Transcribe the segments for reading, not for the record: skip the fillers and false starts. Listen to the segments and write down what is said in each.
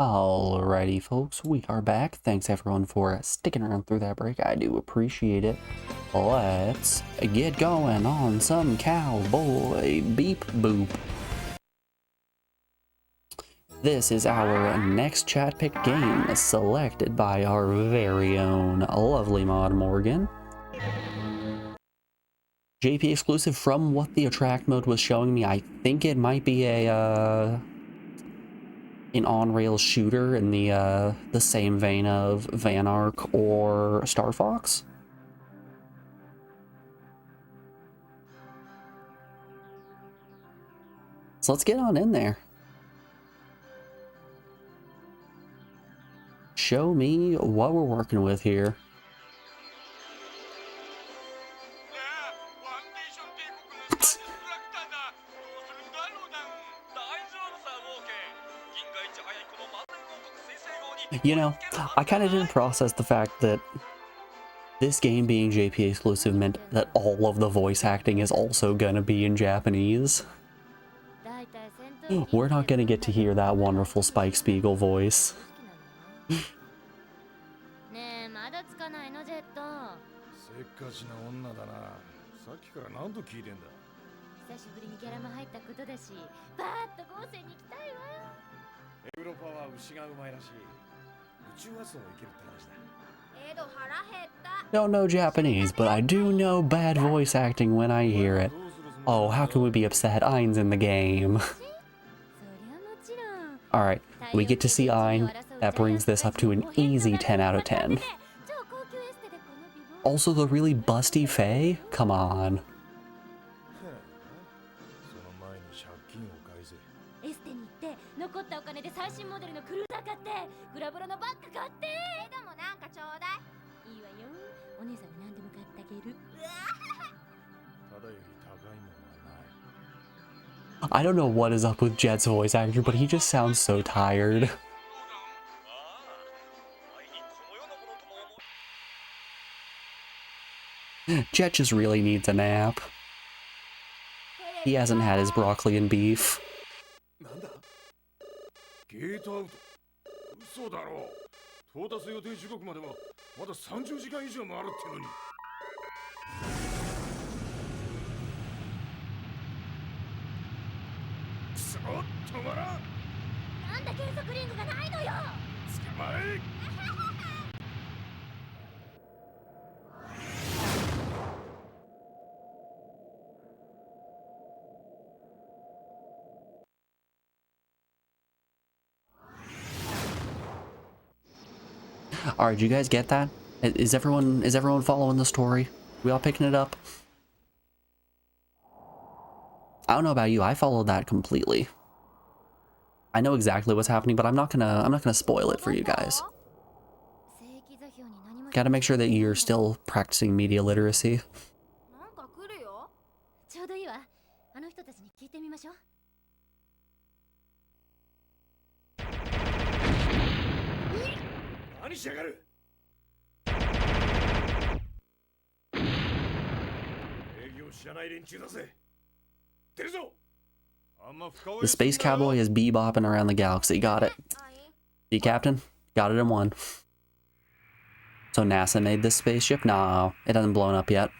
Alrighty, folks, we are back. Thanks everyone for sticking around through that break. I do appreciate it. Let's get going on some Cowboy Beep Boop. This is our next chat pick game, selected by our very own lovely mod Morgan. JP exclusive. From what the attract mode was showing me, I think it might be a an on-rails shooter in the same vein of Van Ark or Star Fox. So let's get on in there. Show me what we're working with here. You know, I kind of didn't process the fact that this game being JP exclusive meant that all of the voice acting is also gonna be in Japanese. We're not gonna get to hear that wonderful Spike Spiegel voice. Don't know Japanese, but I do know bad voice acting when I hear it. Oh, how can we be upset? Ain's in the game. Alright, we get to see Ain. That brings this up to an easy 10 out of 10. Also, the really busty Faye? Come on. I don't know what is up with Jet's voice actor, but he just sounds so tired. Jet just really needs a nap. He hasn't had his broccoli and beef. Alright, you guys get that? Is everyone following the story? We all picking it up? I don't know about you, I followed that completely. I know exactly what's happening, but I'm not gonna spoil it for you guys. Gotta make sure that you're still practicing media literacy. The Space Cowboy is bebopping around the galaxy. Got it. See, Captain? Got it in one. So NASA made this spaceship? No, it hasn't blown up yet.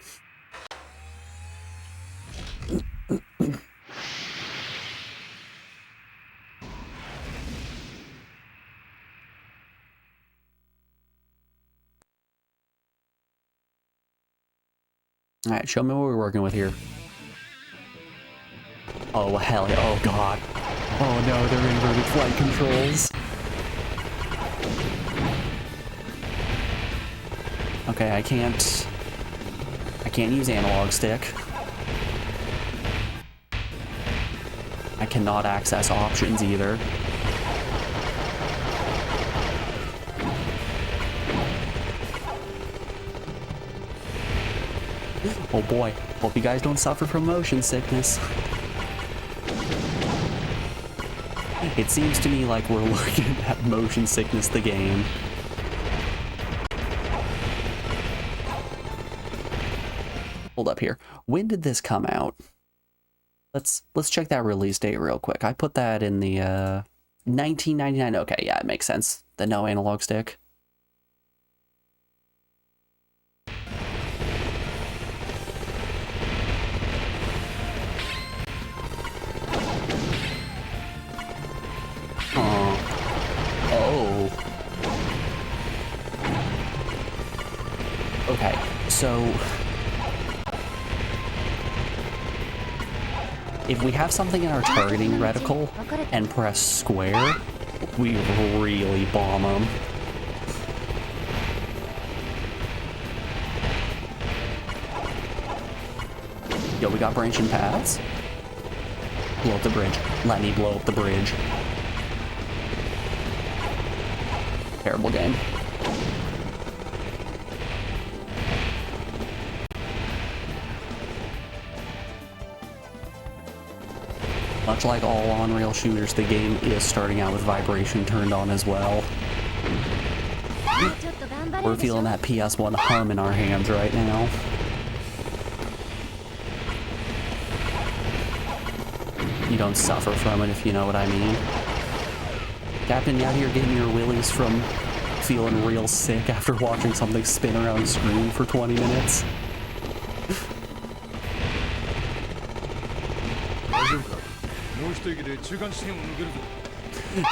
Alright, show me what we're working with here. Oh, hell yeah. Oh, God. Oh, no, they're inverted flight controls. Okay, I can't use analog stick. I cannot access options either. Oh boy, hope you guys don't suffer from motion sickness. It seems to me like we're looking at motion sickness the game. Hold up here. When did this come out? Let's check that release date real quick. I put that in the $19.99. Okay, yeah, it makes sense. The no analog stick. Oh. Okay, so if we have something in our targeting reticle and press square, we really bomb them. Yo, we got branching paths. Blow up the bridge. Let me blow up the bridge. Terrible game. Much like all on-rail shooters, the game is starting out with vibration turned on as well. We're feeling that ps1 hum in our hands right now. You don't suffer from it, if you know what I mean. Captain, you out here getting your willies from feeling real sick after watching something spin around the screen for 20 minutes?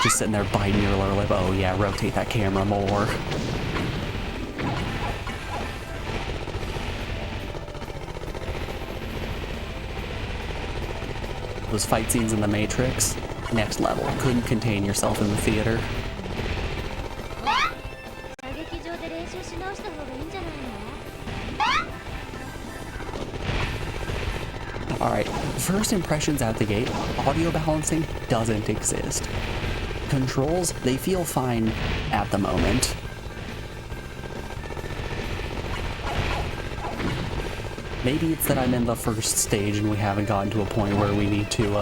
Just sitting there biting your lower lip. Oh yeah, rotate that camera more. Those fight scenes in The Matrix, next level. Couldn't contain yourself in the theater. Alright, first impressions out the gate, audio balancing doesn't exist. Controls, they feel fine at the moment. Maybe it's that I'm in the first stage and we haven't gotten to a point where we need to,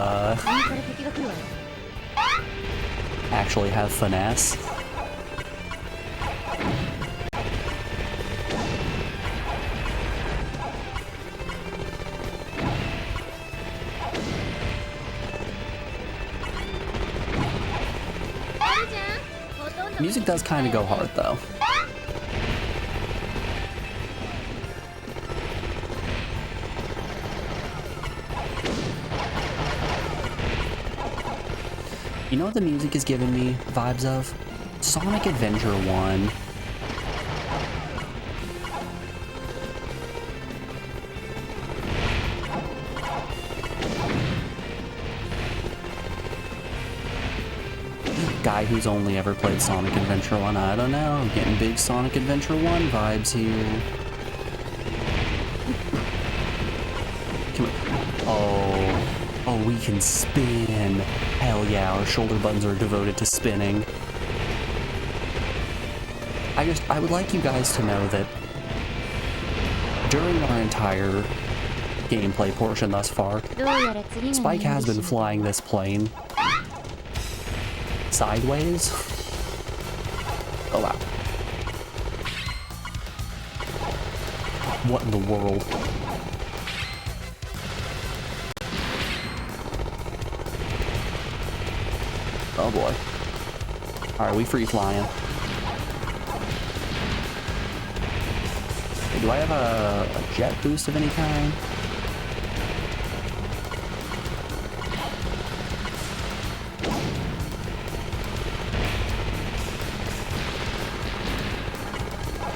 actually have finesse. Music does kind of go hard, though. You know what the music is giving me vibes of? Sonic Adventure 1. Guy who's only ever played Sonic Adventure 1, I don't know, I'm getting big Sonic Adventure 1 vibes here. Oh, we can spin. Hell yeah, our shoulder buttons are devoted to spinning. I would like you guys to know that during our entire gameplay portion thus far, Spike has been flying this plane sideways. Oh wow. What in the world? Oh boy. Alright, we free flying. Hey, do I have a jet boost of any kind?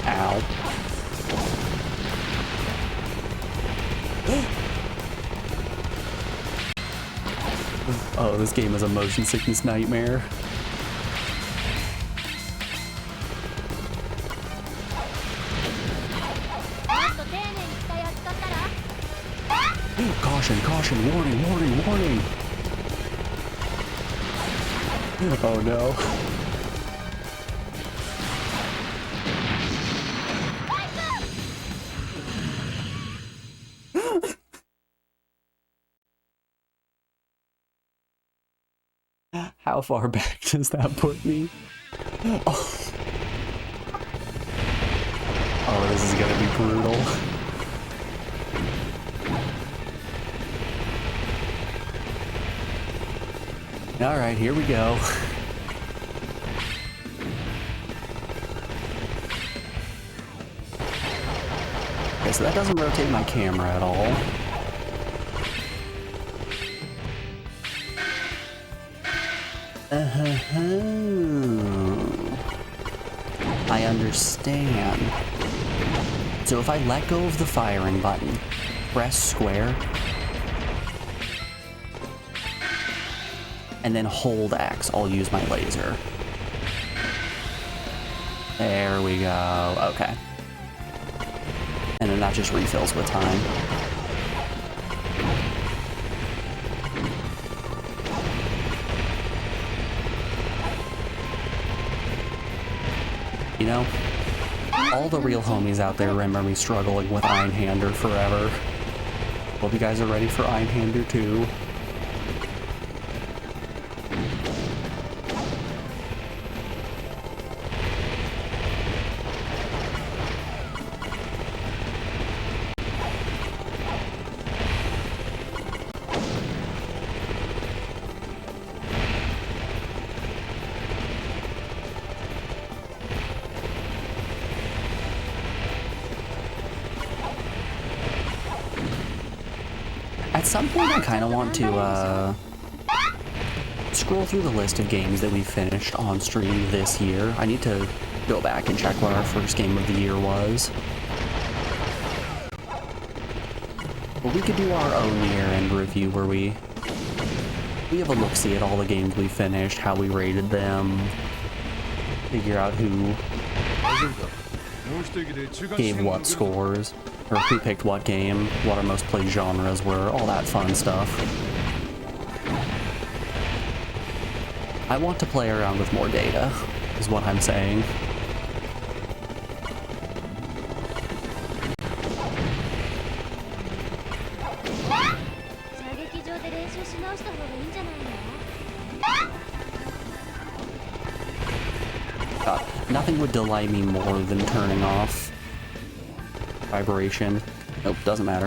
Ow. Oh, this game is a motion sickness nightmare. Caution, caution, warning, warning, warning. Oh no. How far back does that put me? Oh, oh, this is gonna be brutal. Alright, here we go. Okay, so that doesn't rotate my camera at all. I understand. So if I let go of the firing button, press square, and then hold X, I'll use my laser. There we go. Okay. And then that just refills with time. You know, all the real homies out there remember me struggling with Einhander forever. Hope you guys are ready for Einhander 2. At some point, I kind of want to scroll through the list of games that we finished on stream this year. I need to go back and check what our first game of the year was. But we could do our own year-end review where we have a look-see at all the games we finished, how we rated them, figure out who gave what scores, or who picked what game, what our most played genres were, all that fun stuff. I want to play around with more data, is what I'm saying. Nothing would delight me more than turning off vibration. Nope, doesn't matter.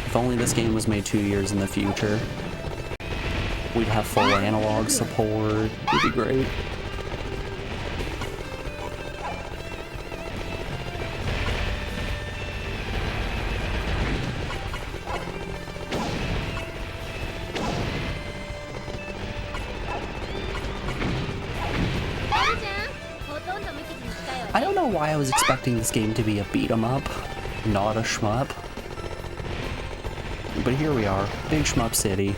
If only this game was made 2 years in the future, we'd have full analog support. It'd be great. I don't know why I was expecting this game to be a beat-em-up, not a shmup. But here we are, Big Shmup City.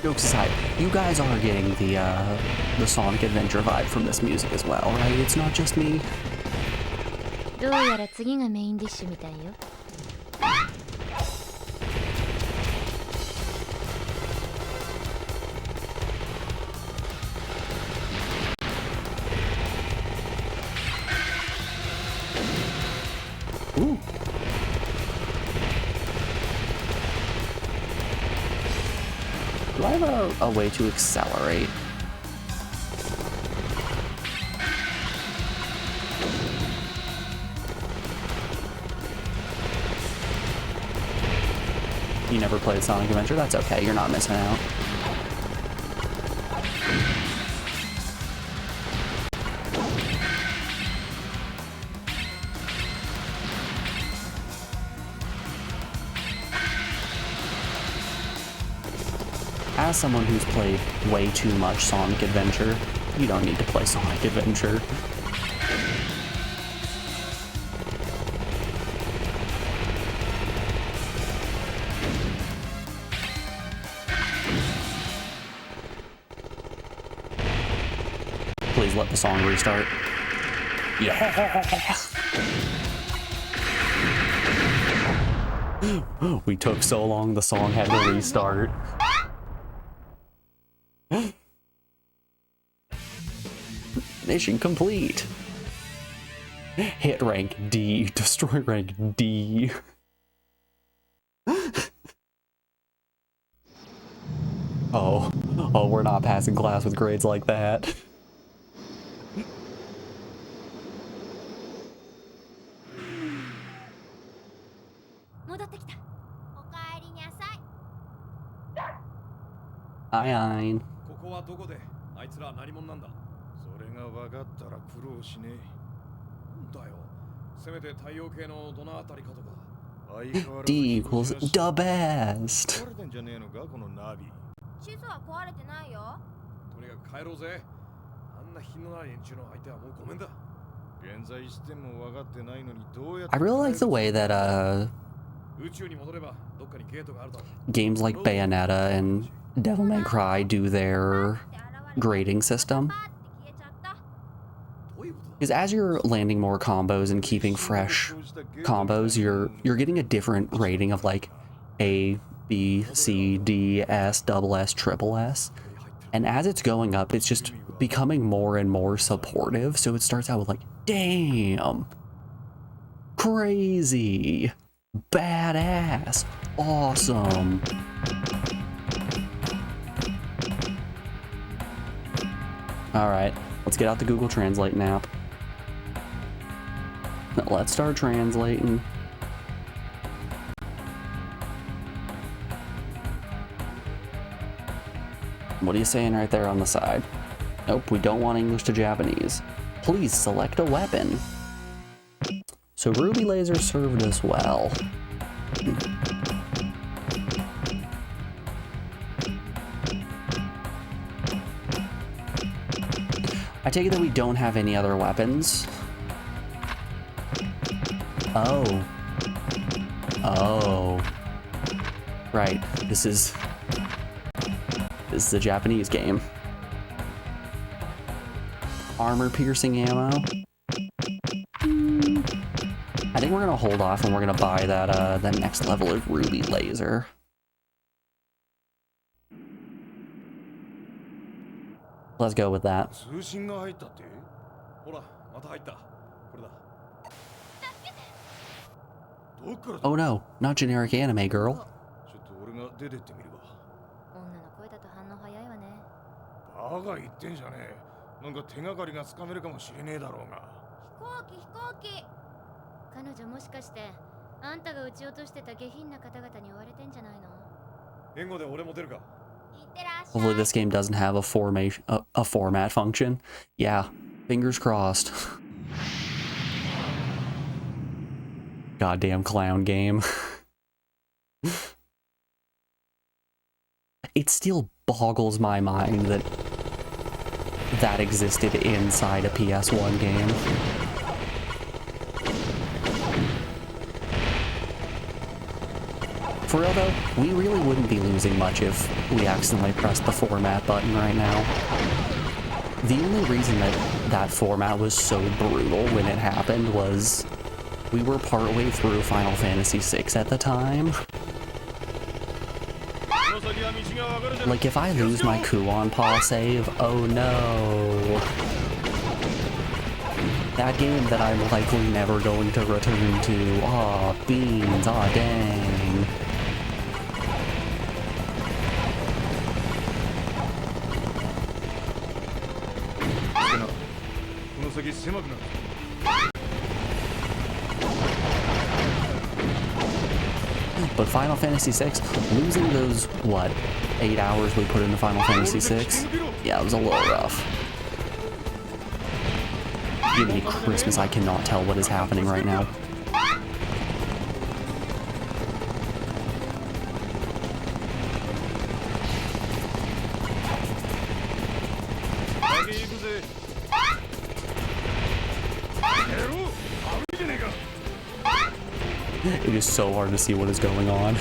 Jokes aside, you guys are getting the Sonic Adventure vibe from this music as well, right? It's not just me. どうやら次がメインディッシュみたいよ。Ooh. Do I have a way to accelerate? You never played Sonic Adventure? That's okay, you're not missing out. As someone who's played way too much Sonic Adventure, you don't need to play Sonic Adventure. Please let the song restart. Yeah! We took so long, the song had to restart. Mission complete. Hit rank D. Destroy rank D. Oh, we're not passing class with grades like that. Aye. ここはどこであいつら何者なんだそれが分かったら苦労しねえなんだよせめて太陽系のどのあたりかとか D equals the best. 壊れてんじゃねえのかこのナビ地図は壊れてないよとにかく帰ろうぜあんな品のない連中の相手はもうごめんだ現在しても分かってないのにどうやって I really like the way that 宇宙に戻ればどっかにゲートがあるだろう games like Bayonetta and Devil May Cry do their grading system. Because as you're landing more combos and keeping fresh combos, you're getting a different rating of like A, B, C, D, S, double S, triple S. And as it's going up, it's just becoming more and more supportive. So it starts out with like, damn, crazy, badass, awesome. All right, let's get out the Google Translate app. Let's start translating. What are you saying right there on the side? Nope, we don't want English to Japanese. Please select a weapon. So Ruby Laser served us well. I take it that we don't have any other weapons. Oh. Oh. Right, this is a Japanese game. Armor piercing ammo. I think we're gonna hold off and we're gonna buy that next level of Ruby Laser. Let's go with that. 通信が入ったってほらまた入ったこれだどっからだ Oh no, not generic anime girl. ちょっと俺が出てってみるわ女の声だと反応早いわねバカ言ってんじゃねえなんか手がかりがつかめるかもしれねえだろうが飛行機彼女もしかしてあんたが撃ち落としてた下品な方々に追われてんじゃないの援護で俺も出るか Hopefully this game doesn't have a format function. Yeah, fingers crossed. Goddamn clown game. It still boggles my mind that that existed inside a PS1 game. For real though, we really wouldn't be losing much if we accidentally pressed the format button right now. The only reason that format was so brutal when it happened was we were partway through Final Fantasy VI at the time. Like, if I lose my Kuon Paw save, oh no. That game that I'm likely never going to return to. Aw, beans, aw dang. But Final Fantasy VI, losing those, what, 8 hours we put into Final Fantasy VI? Yeah, it was a little rough. Give me Christmas, I cannot tell what is happening right now. It is so hard to see what is going on.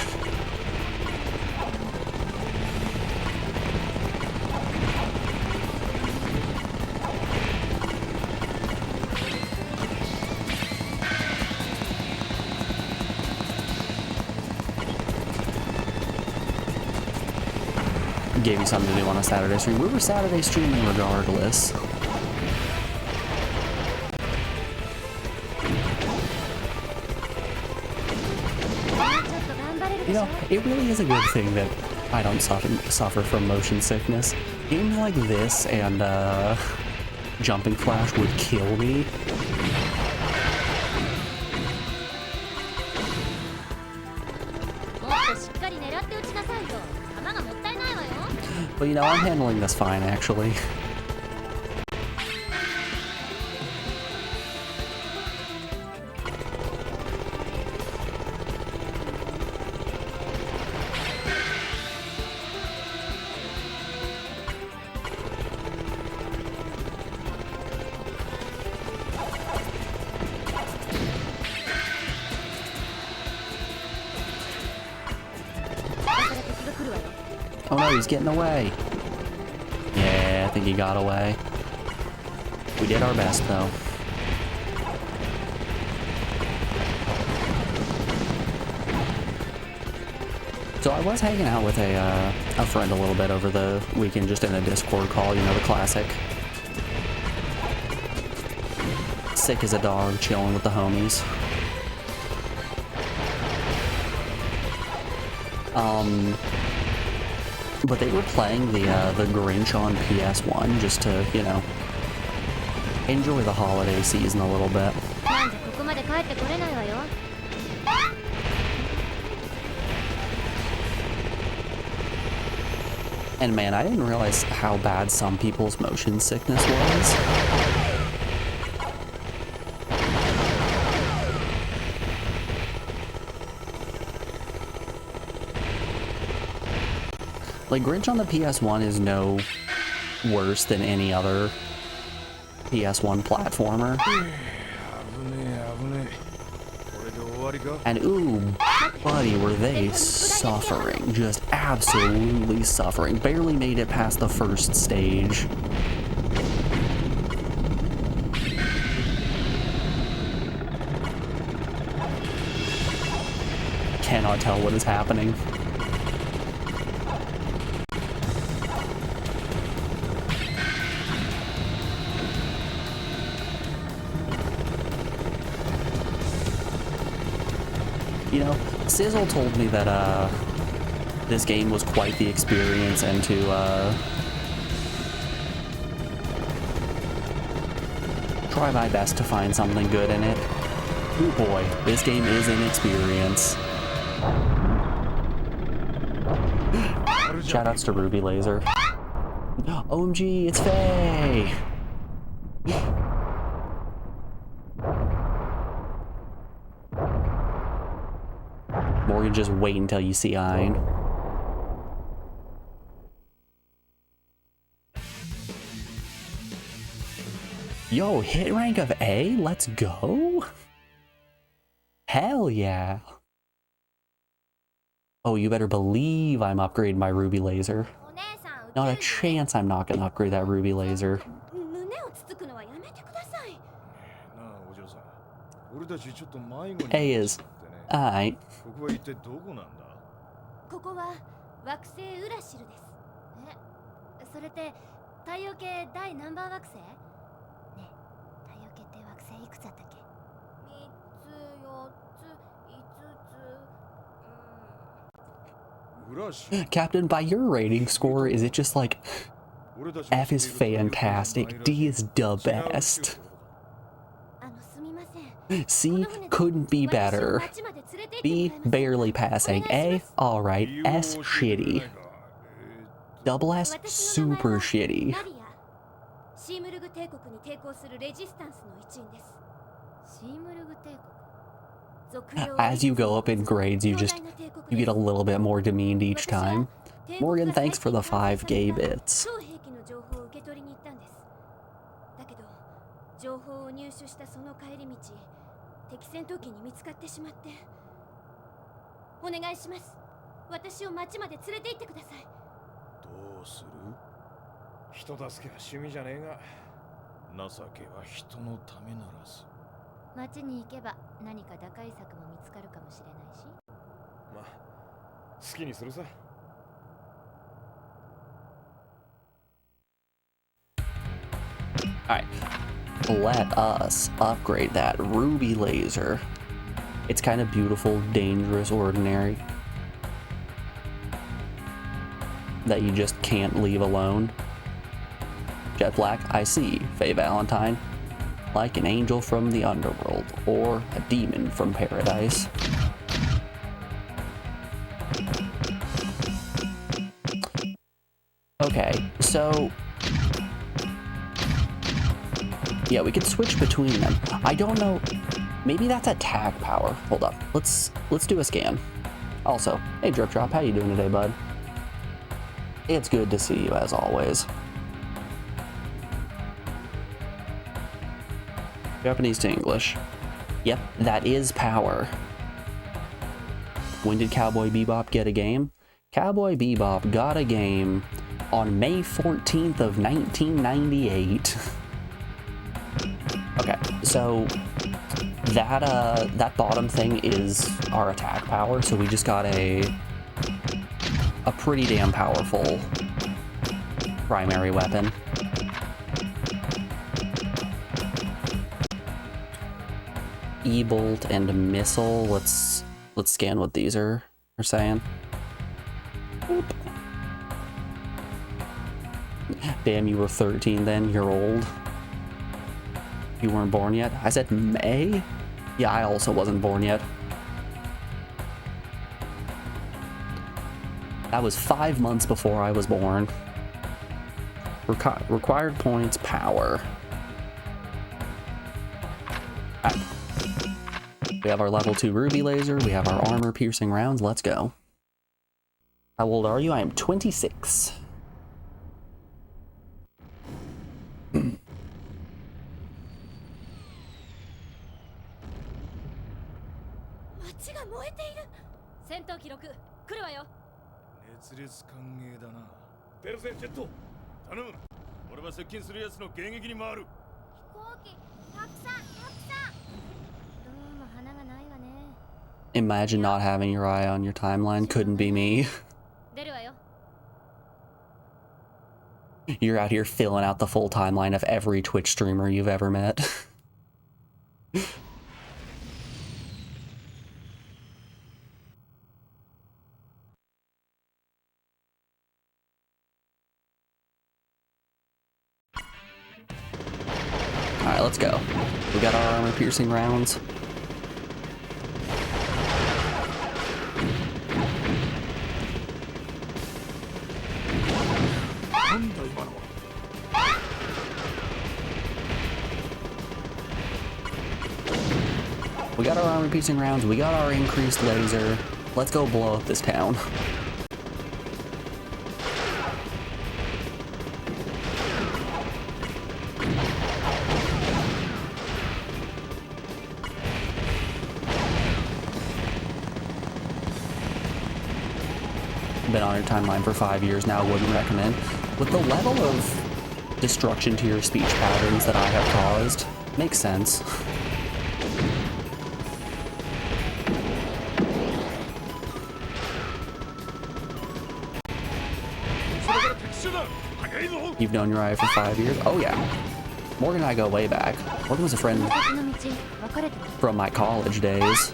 gave you something to do on a Saturday stream. We were Saturday streaming regardless. You know, it really is a good thing that I don't suffer from motion sickness. Games like this and Jumping Flash would kill me. But you know, I'm handling this fine, actually. Oh no, he's getting away. Yeah, I think he got away. We did our best, though. So I was hanging out with a friend a little bit over the weekend, just in a Discord call, you know, the classic. Sick as a dog, chilling with the homies. But they were playing the Grinch on ps1 just to, you know, enjoy the holiday season a little bit. And man, I didn't realize how bad some people's motion sickness was. Like, Grinch on the PS1 is no worse than any other PS1 platformer. And ooh, buddy, were they suffering. Just absolutely suffering. Barely made it past the first stage. Cannot tell what is happening. You know, Sizzle told me that this game was quite the experience and to try my best to find something good in it. Oh boy, this game is an experience. Shoutouts to Ruby Laser. OMG, it's Faye! Morgan, just wait until you see Ein. Yo, hit rank of A? Let's go? Hell yeah. Oh, you better believe I'm upgrading my Ruby Laser. Not a chance I'm not gonna upgrade that Ruby Laser. A is... Aight. ここは惑星ウラシルです。それって太陽系第何番惑星？ねえ、太陽系って惑星いくつあったっけ？3つ、4つ、5つ。Captain, by your rating score, is it just like F is fantastic, D is the best, C couldn't be better, B barely passing, A alright, S shitty, double S super shitty. As you go up in grades, you get a little bit more demeaned each time. Morgan, thanks for the 5 gay bits. Alright, let us upgrade that ruby laser. It's kind of beautiful, dangerous, ordinary. That you just can't leave alone. Jet Black, I see. Faye Valentine. Like an angel from the underworld, or a demon from paradise. Okay, so yeah, we could switch between them. I don't know, maybe that's attack power. Hold up, let's do a scan. Also, hey Drip Drop, how you doing today, bud? It's good to see you as always. Japanese to English. Yep, that is power. When did Cowboy Bebop get a game? Cowboy Bebop got a game on May 14th of 1998. Okay, so that bottom thing is our attack power, so we just got a pretty damn powerful primary weapon. E-bolt and missile. Let's scan what these are saying. Boop. Damn, you were 13 then. You're old. You weren't born yet. I said May? Yeah, I also wasn't born yet. That was 5 months before I was born. Required points, power. All right. We have our level 2 ruby laser. We have our armor piercing rounds. Let's go. How old are you? I am 26. Imagine not having your eye on your timeline. Couldn't be me. You're out here filling out the full timeline of every Twitch streamer you've ever met. Alright, let's go. We got our armor piercing rounds. We got our armor piercing rounds, we got our increased laser. Let's go blow up this town. Been on your timeline for 5 years now, wouldn't recommend. With the level of destruction to your speech patterns that I have caused, makes sense. You've known Uriah for 5 years? Oh yeah. Morgan and I go way back. Morgan was a friend from my college days.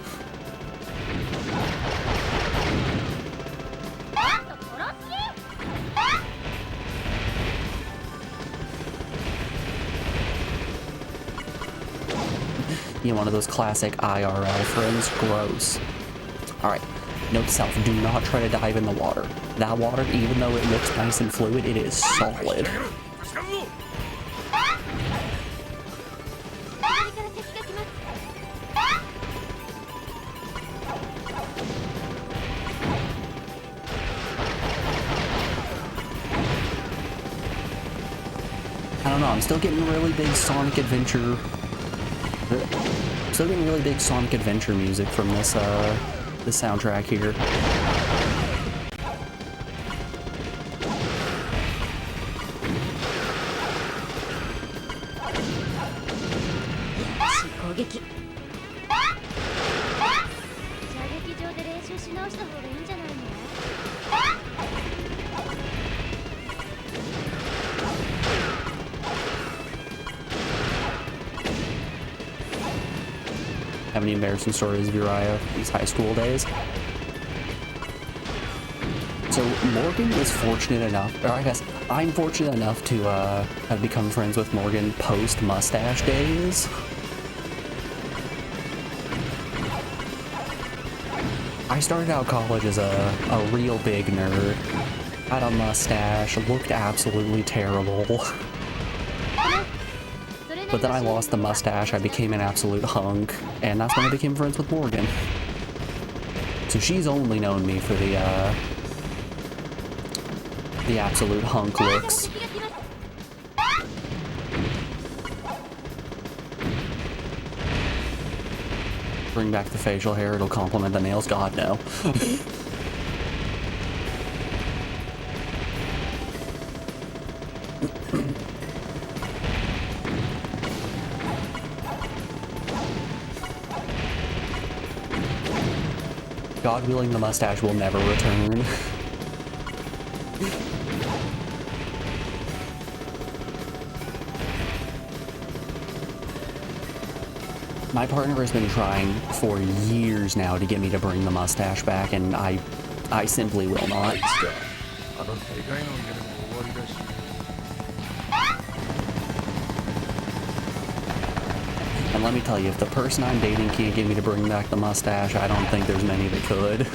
You know, one of those classic IRL friends. Gross. Alright. Note to self, do not try to dive in the water. That water, even though it looks nice and fluid, it is solid. I don't know, I'm still getting really big Sonic Adventure... Still getting really big Sonic Adventure music from this, this soundtrack here. the embarrassing stories of Uriah's high school days. So Morgan was fortunate enough, or I guess I'm fortunate enough to have become friends with Morgan post-mustache days. I started out college as a real big nerd. Had a mustache, looked absolutely terrible. But then I lost the mustache, I became an absolute hunk, and that's when I became friends with Morgan. So she's only known me for the absolute hunk looks. Bring back the facial hair, it'll complement the nails. God, no. God willing, the mustache will never return. My partner has been trying for years now to get me to bring the mustache back, and I simply will not. And let me tell you, if the person I'm dating can't get me to bring back the mustache, I don't think there's many that could.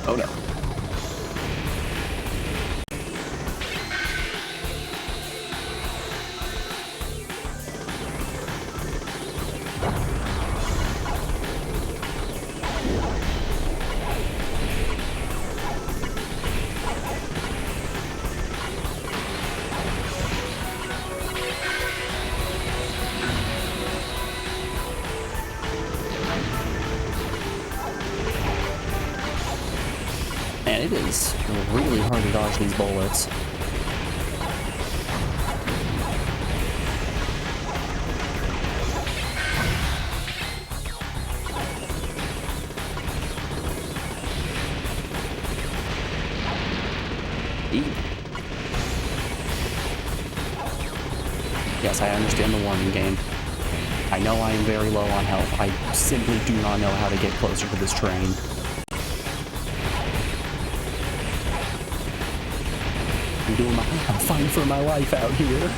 Oh no. Man, it is really hard to dodge these bullets. Yes, I understand the warning game. I know I am very low on health. I simply do not know how to get closer to this train. I'm fighting for my life out here.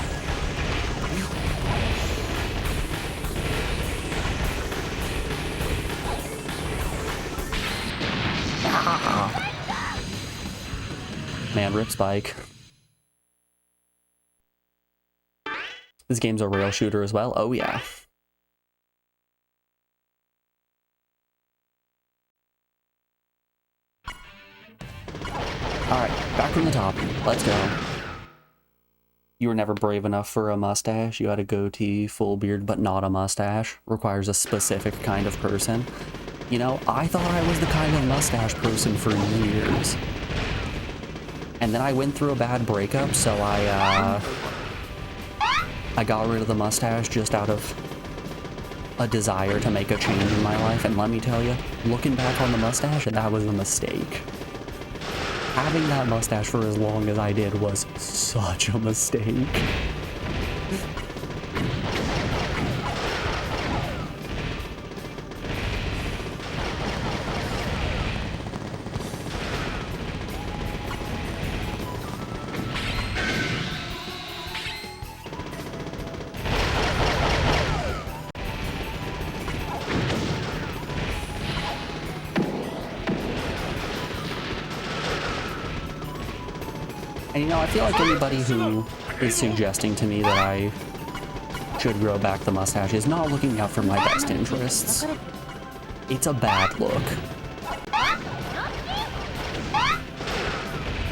Man, rip Spike. This game's a rail shooter as well. Oh yeah. Alright, back from the top. Let's go. You were never brave enough for a mustache. You had a goatee, full beard, but not a mustache. Requires a specific kind of person. You know, I thought I was the kind of mustache person for years. And then I went through a bad breakup, so I got rid of the mustache just out of a desire to make a change in my life. And let me tell you, looking back on the mustache, that was a mistake. Having that mustache for as long as I did was such a mistake. And you know, I feel like anybody who is suggesting to me that I should grow back the mustache is not looking out for my best interests. It's a bad look.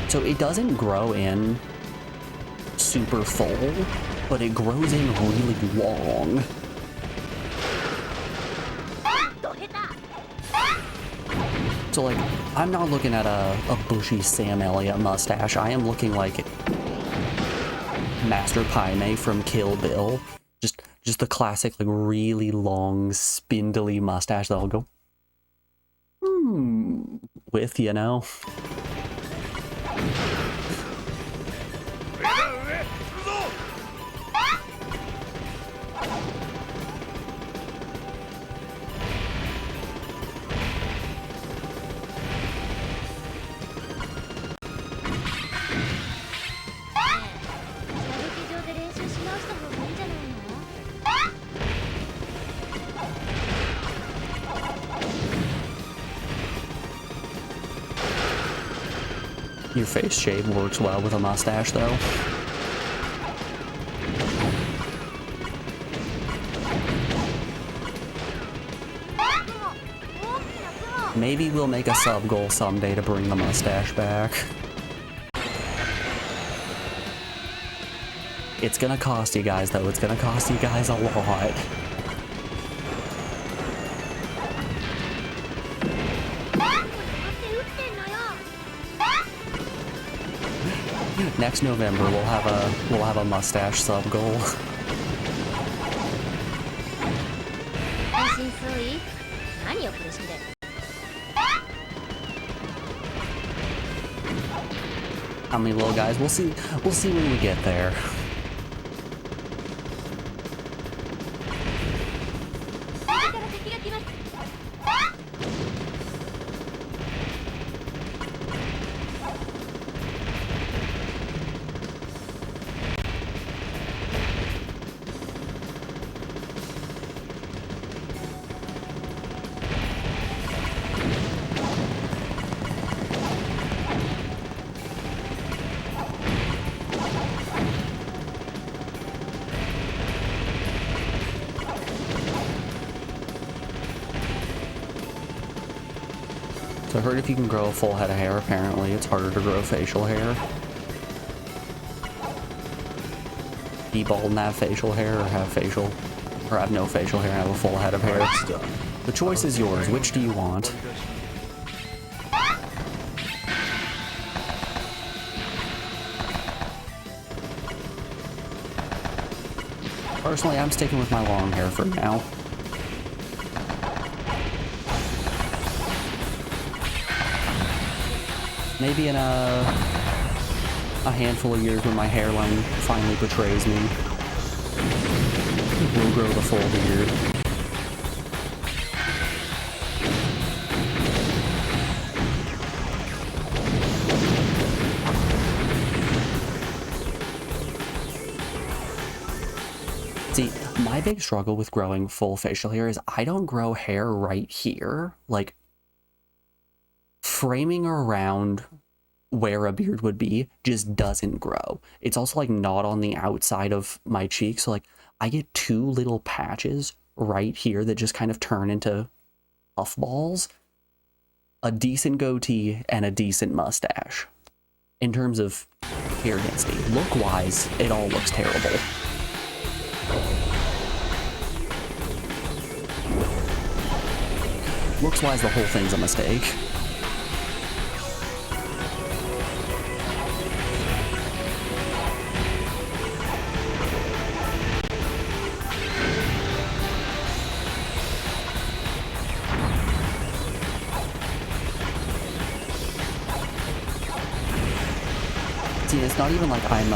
So it doesn't grow in super full, but it grows in really long. So like, I'm not looking at a bushy Sam Elliott mustache. I am looking like Master Paimei from Kill Bill. Just the classic, like, really long, spindly mustache that'll go, with, you know? Your face shape works well with a mustache, though. Maybe we'll make a sub-goal someday to bring the mustache back. It's gonna cost you guys, though. It's gonna cost you guys a lot. Next November, we'll have a mustache sub goal. How many little guys? We'll see when we get there. So I heard if you can grow a full head of hair, apparently it's harder to grow facial hair. Be bald and have facial hair, or have no facial hair and have a full head of hair. The choice is yours. Which do you want? Personally, I'm sticking with my long hair for now. Maybe in a handful of years when my hairline finally betrays me, we'll grow the full beard. See, my big struggle with growing full facial hair is I don't grow hair right here. Like, framing around where a beard would be just doesn't grow. It's also like not on the outside of my cheek, so like I get two little patches right here that just kind of turn into puffballs. A decent goatee and a decent mustache. In terms of hair density, look-wise, it all looks terrible. Looks-wise, the whole thing's a mistake. See, it's not even like I'm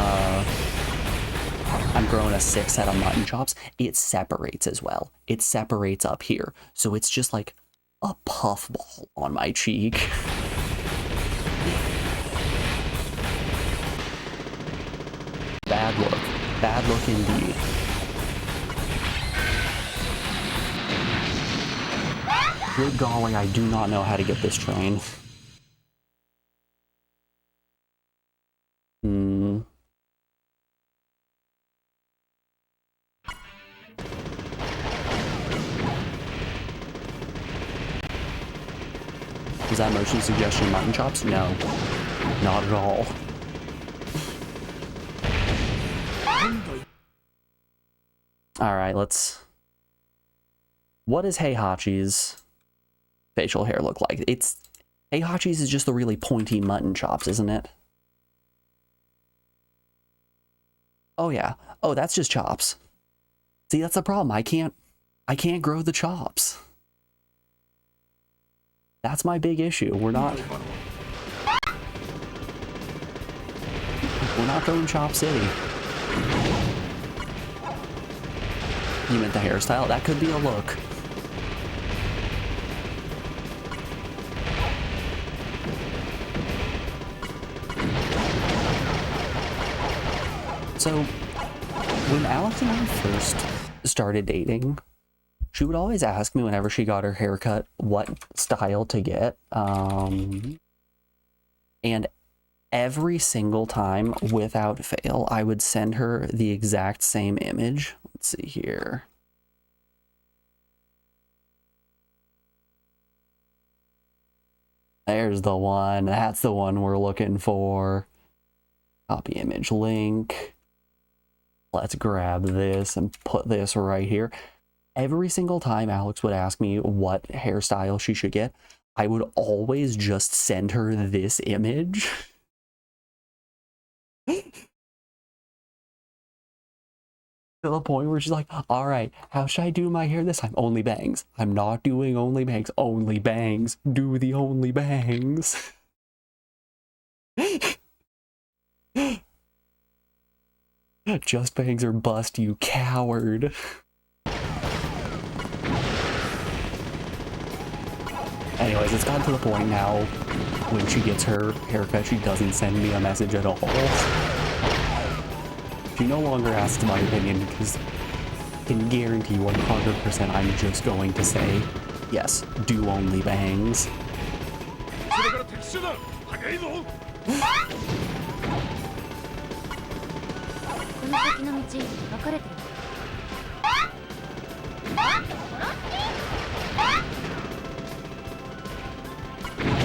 growing a sick set of mutton chops. It separates as well. It separates up here. So it's just like a puffball on my cheek. Bad look. Bad look indeed. Good golly, I do not know how to get this train. Is that motion suggestion mutton chops? No, not at all. Alright, let's... What does Heihachi's facial hair look like? Heihachi's is just the really pointy mutton chops, isn't it? Oh yeah. Oh, that's just chops. See, that's the problem. I can't grow the chops. That's my big issue. We're not going Chop City. You meant the hairstyle? That could be a look. So, when Alex and I first started dating, she would always ask me whenever she got her haircut what style to get. And every single time, without fail, I would send her the exact same image. Let's see here. There's the one. That's the one we're looking for. Copy image link. Let's grab this and put this right here. Every single time Alex would ask me what hairstyle she should get, I would always just send her this image. To the point where she's like, all right, how should I do my hair this time? Only bangs. I'm not doing only bangs. Only bangs. Do the only bangs. Just bangs or bust, you coward. Anyways, it's gotten to the point now when she gets her haircut, she doesn't send me a message at all. She no longer asks my opinion because I can guarantee 100% I'm just going to say, yes, do only bangs.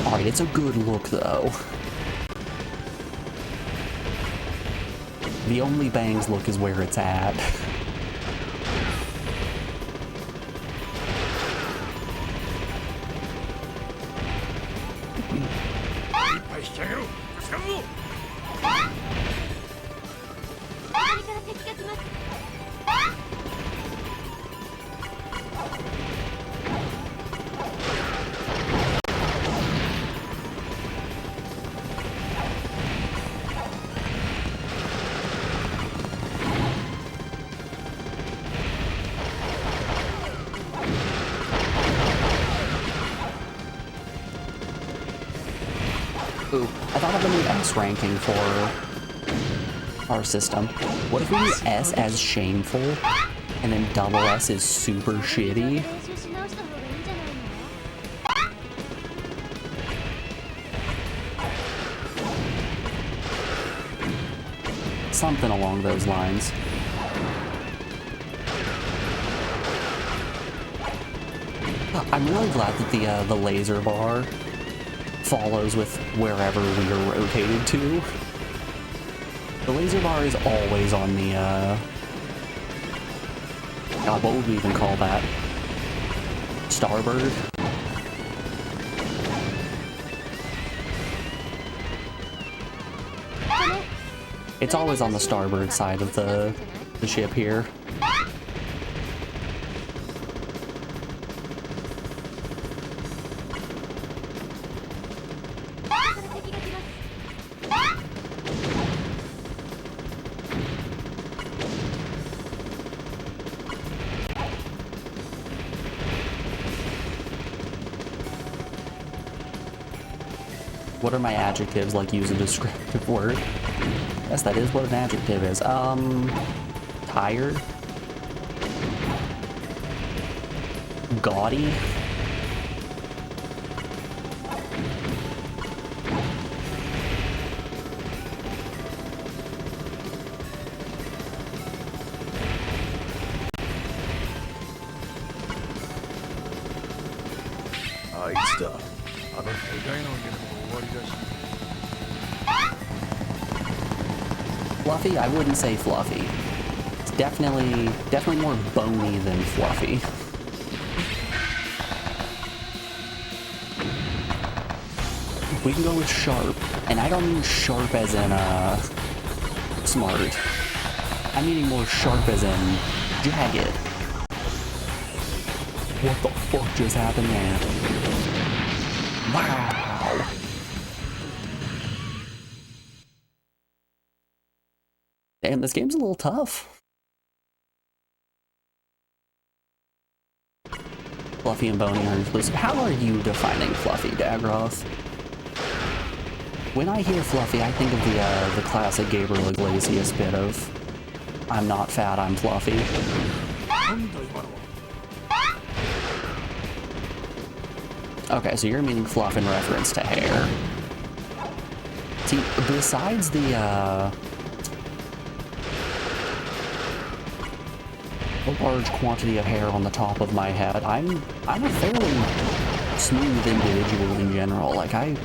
Alright, it's a good look though. The only bangs look is where it's at. Ooh, I thought of a new S ranking for our system. What if we do S as shameful, and then double S is super shitty? Something along those lines. I'm really glad that the laser bar follows with wherever we are rotated to. The laser bar is always on the, God, what would we even call that? Starboard? It's always on the starboard side of the ship here. What are my adjectives? Like, use a descriptive word? Yes, that is what an adjective is. Tired? Gaudy? Fluffy? I wouldn't say fluffy. It's definitely more bony than fluffy. We can go with sharp, and I don't mean sharp as in smart. I'm meaning more sharp as in jagged. What the fuck just happened there? Wow. Damn, this game's a little tough. Fluffy and Bony are inclusive. How are you defining Fluffy, Dagroth? When I hear Fluffy, I think of the classic Gabriel Iglesias bit of I'm not fat, I'm fluffy. Okay, so you're meaning fluff in reference to hair. See, besides the large quantity of hair on the top of my head, I'm a fairly smooth individual in general. Like I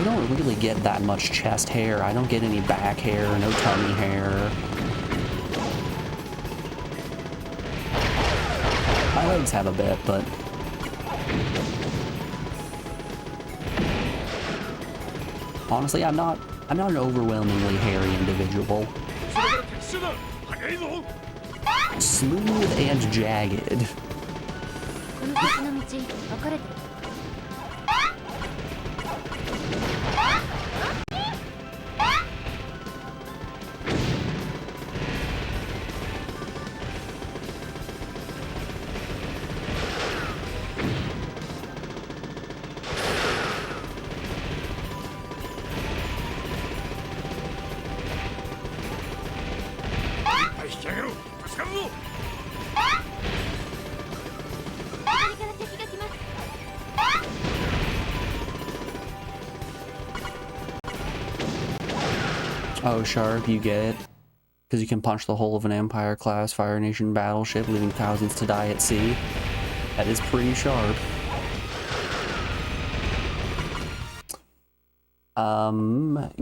don't really get that much chest hair. I don't get any back hair, no tummy hair. My legs have a bit, but honestly, I'm not an overwhelmingly hairy individual. Smooth and jagged. Oh, Sharp, you get it. Because you can punch the hull of an Empire-class Fire Nation battleship, leaving thousands to die at sea. That is pretty sharp.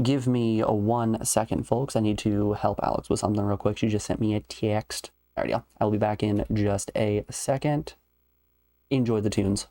Give me a 1 second, folks. I need to help Alex with something real quick. She just sent me a text. Alrighty, yeah. I'll be back in just a second. Enjoy the tunes.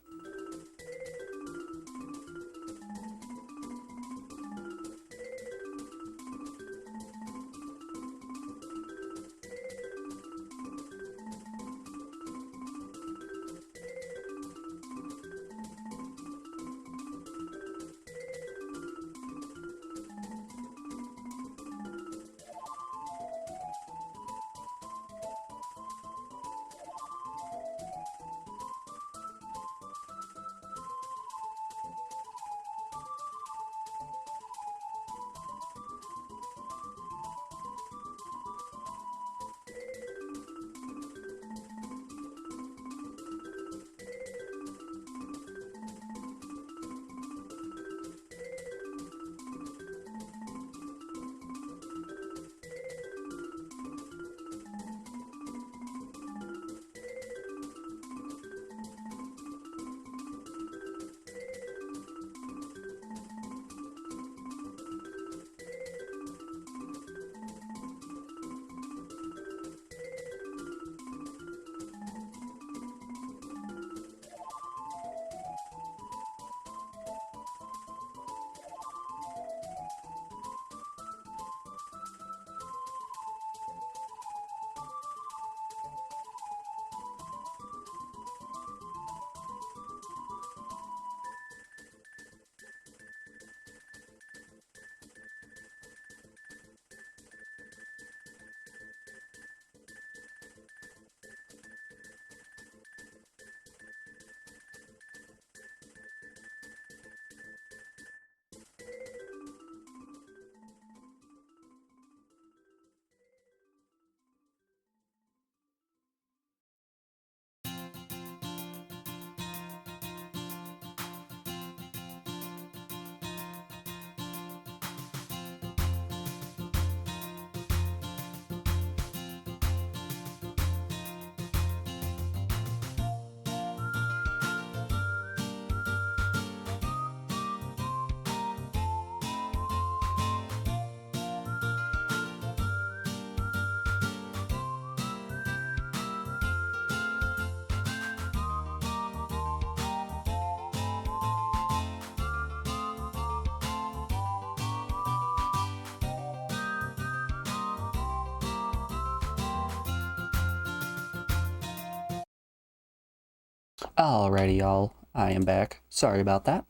Alrighty, y'all. I am back. Sorry about that.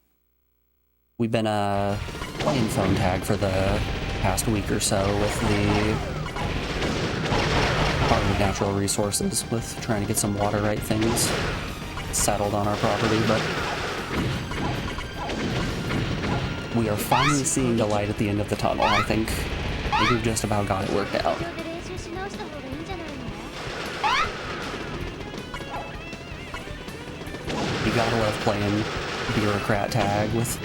We've been, playing phone tag for the past week or so with the Department of Natural Resources, with trying to get some water right things settled on our property, but we are finally seeing the light at the end of the tunnel, I think. I think we've just about got it worked out. You gotta love playing bureaucrat tag with...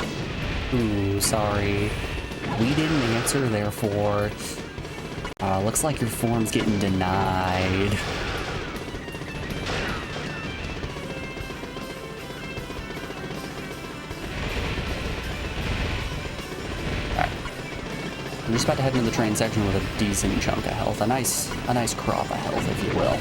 Ooh, sorry. We didn't answer, therefore... looks like your form's getting denied. Alright. I'm just about to head into the train section with a decent chunk of health. A nice crop of health, if you will.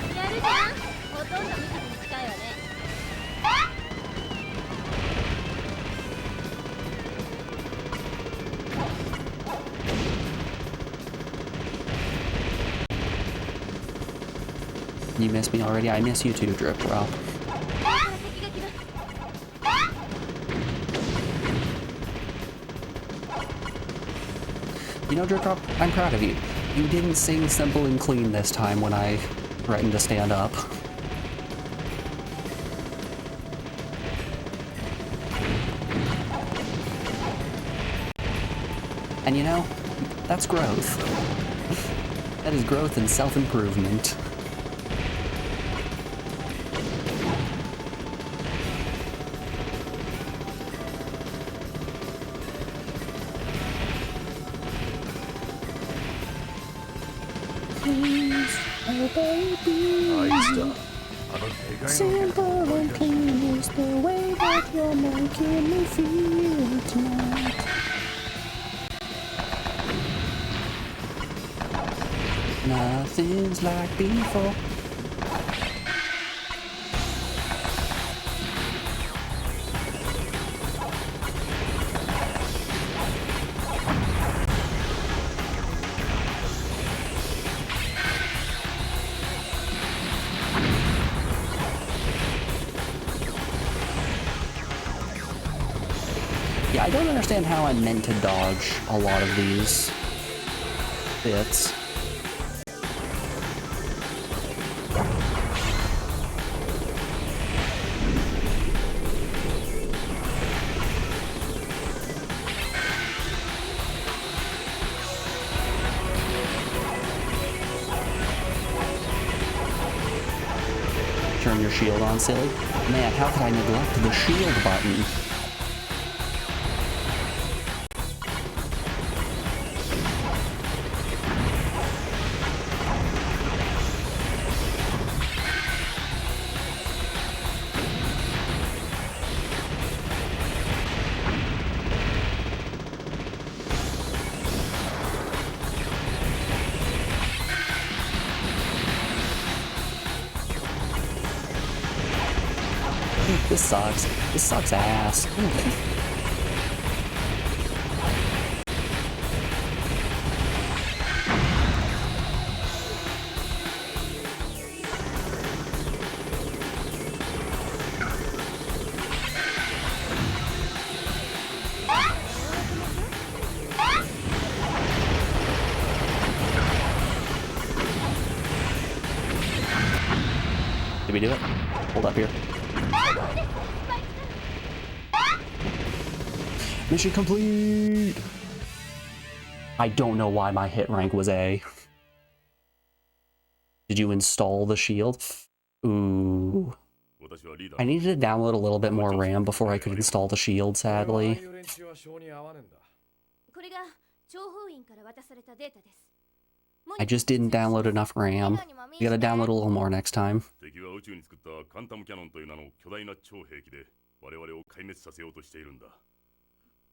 You miss me already? I miss you too, Drip Bro. You know, Drip Drop, I'm proud of you. You didn't sing Simple and Clean this time when I threatened to stand up. And you know, that's growth. That is growth and self-improvement. Simple and clean is the way that you're making me feel tonight. Nothing's like before. Yeah, I don't understand how I'm meant to dodge a lot of these bits. Turn your shield on, silly. Man, how could I neglect the shield button? This sucks. This sucks ass. Did we do it? Hold up here. Mission complete! I don't know why my hit rank was A. Did you install the shield? Ooh. I needed to download a little bit more RAM before I could install the shield, sadly. I just didn't download enough RAM. You gotta download a little more next time.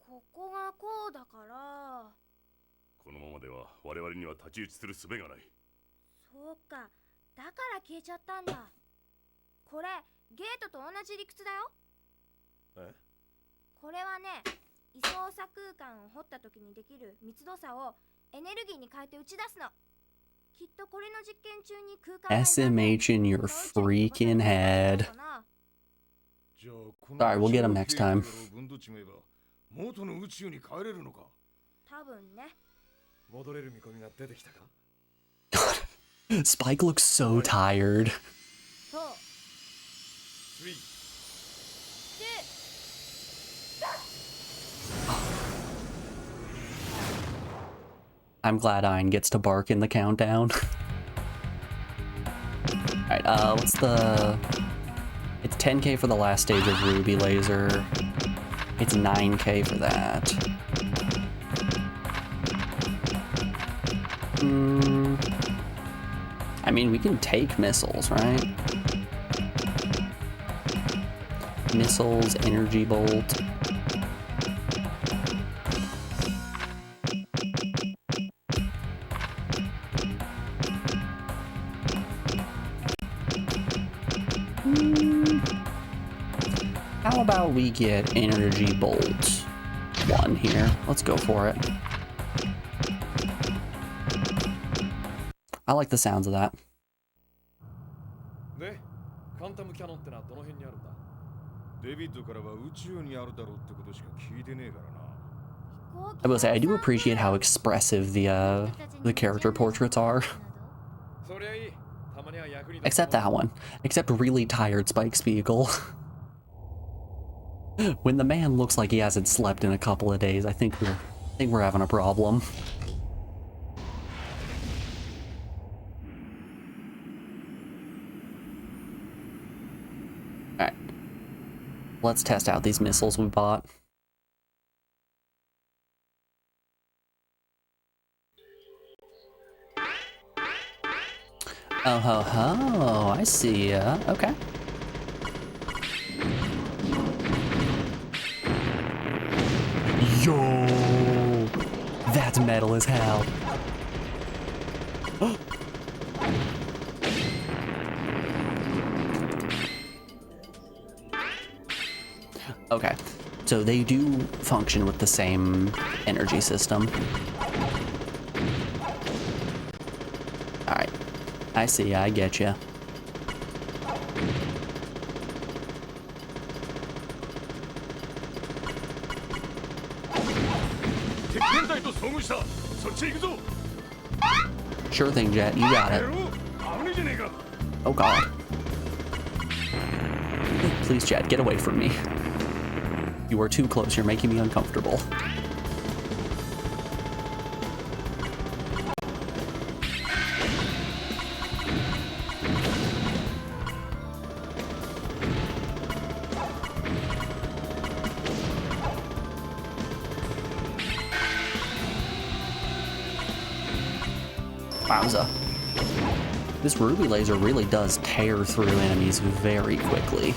ここがこうだから。このままでは我々には太刀打ちする術がない。そうか、だから消えちゃったんだ。これゲートと同じ理屈だよ。え？これはね、異相差空間を掘った時にできる密度差をエネルギーに変えて打ち出すの。きっとこれの実験中に空間 SMH in your freaking head. Sorry, we'll get him next time. 元の宇宙に帰れるのか。多分ね。戻れる見込みが出てきたか。Spike looks so tired. そう。I'm glad Ein gets to bark in the countdown. Alright, what's the... It's 10k for the last stage of Ruby Laser. It's 9k for that. I mean, we can take missiles, right? Missiles, energy bolt. How about we get energy bolt 1 here? Let's go for it. I like the sounds of that. で、カンタムキャノンってのはどの辺にあるんだ。デビッドからは宇宙にあるだろうってことしか聞いてねえからな。I will say, I do appreciate how expressive the character portraits are. Except that one. Except really tired Spike Spiegel. When the man looks like he hasn't slept in a couple of days, I think we're having a problem. Alright. Let's test out these missiles we bought. Oh ho ho, I see ya. Okay. Yo! That's metal as hell. Okay, so they do function with the same energy system. Alright, I see, I get ya. Sure thing, Jet, you got it. Oh god. Please, Jet, get away from me. You are too close, you're making me uncomfortable. Wowza. This ruby laser really does tear through enemies very quickly.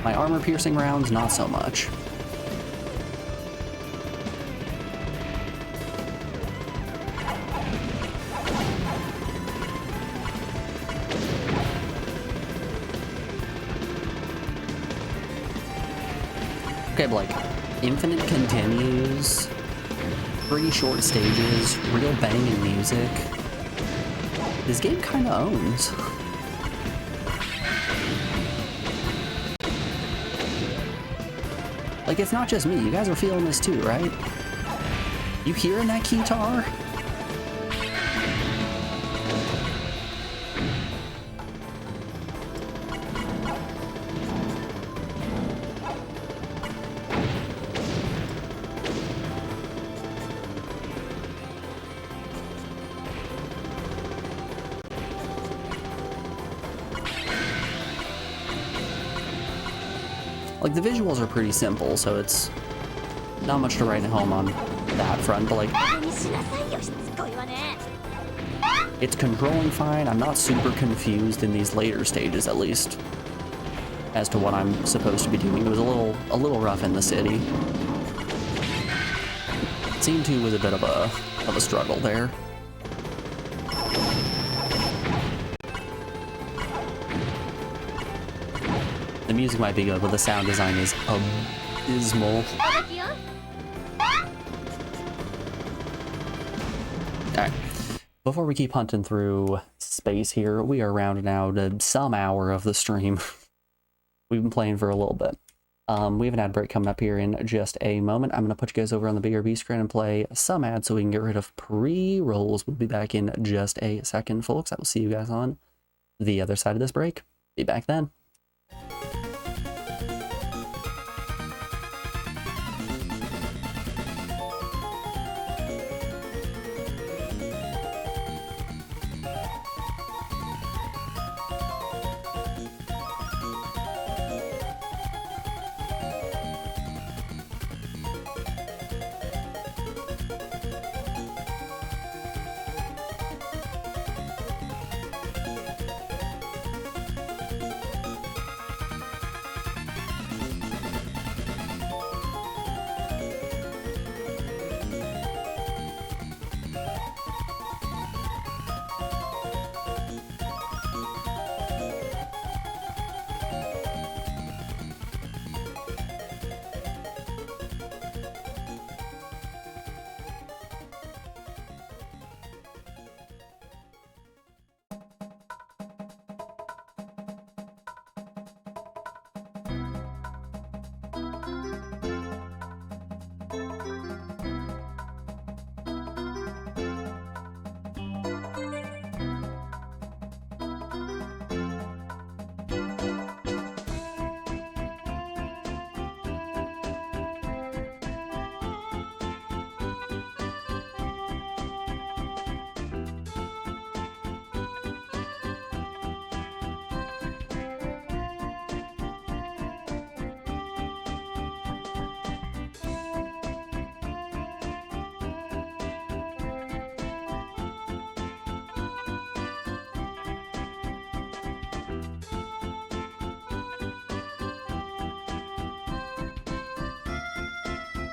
My armor-piercing rounds, not so much. Okay, but like, infinite continues, pretty short stages, real banging music. This game kinda owns. Like, it's not just me, you guys are feeling this too, right? You hearing that guitar? Like, the visuals are pretty simple, so it's not much to write home on that front, but like, it's controlling fine. I'm not super confused in these later stages, at least, as to what I'm supposed to be doing. It was a little rough in the city. Scene 2 was a bit of a struggle there. The music might be good, but the sound design is abysmal. before we keep hunting through space here, we are rounding out some hour of the stream. We've been playing for a little bit. We have an ad break coming up here in just a moment. I'm going to put you guys over on the BRB screen and play some ads so we can get rid of pre-rolls. We'll be back in just a second, folks. I will see you guys on the other side of this break. Be back then.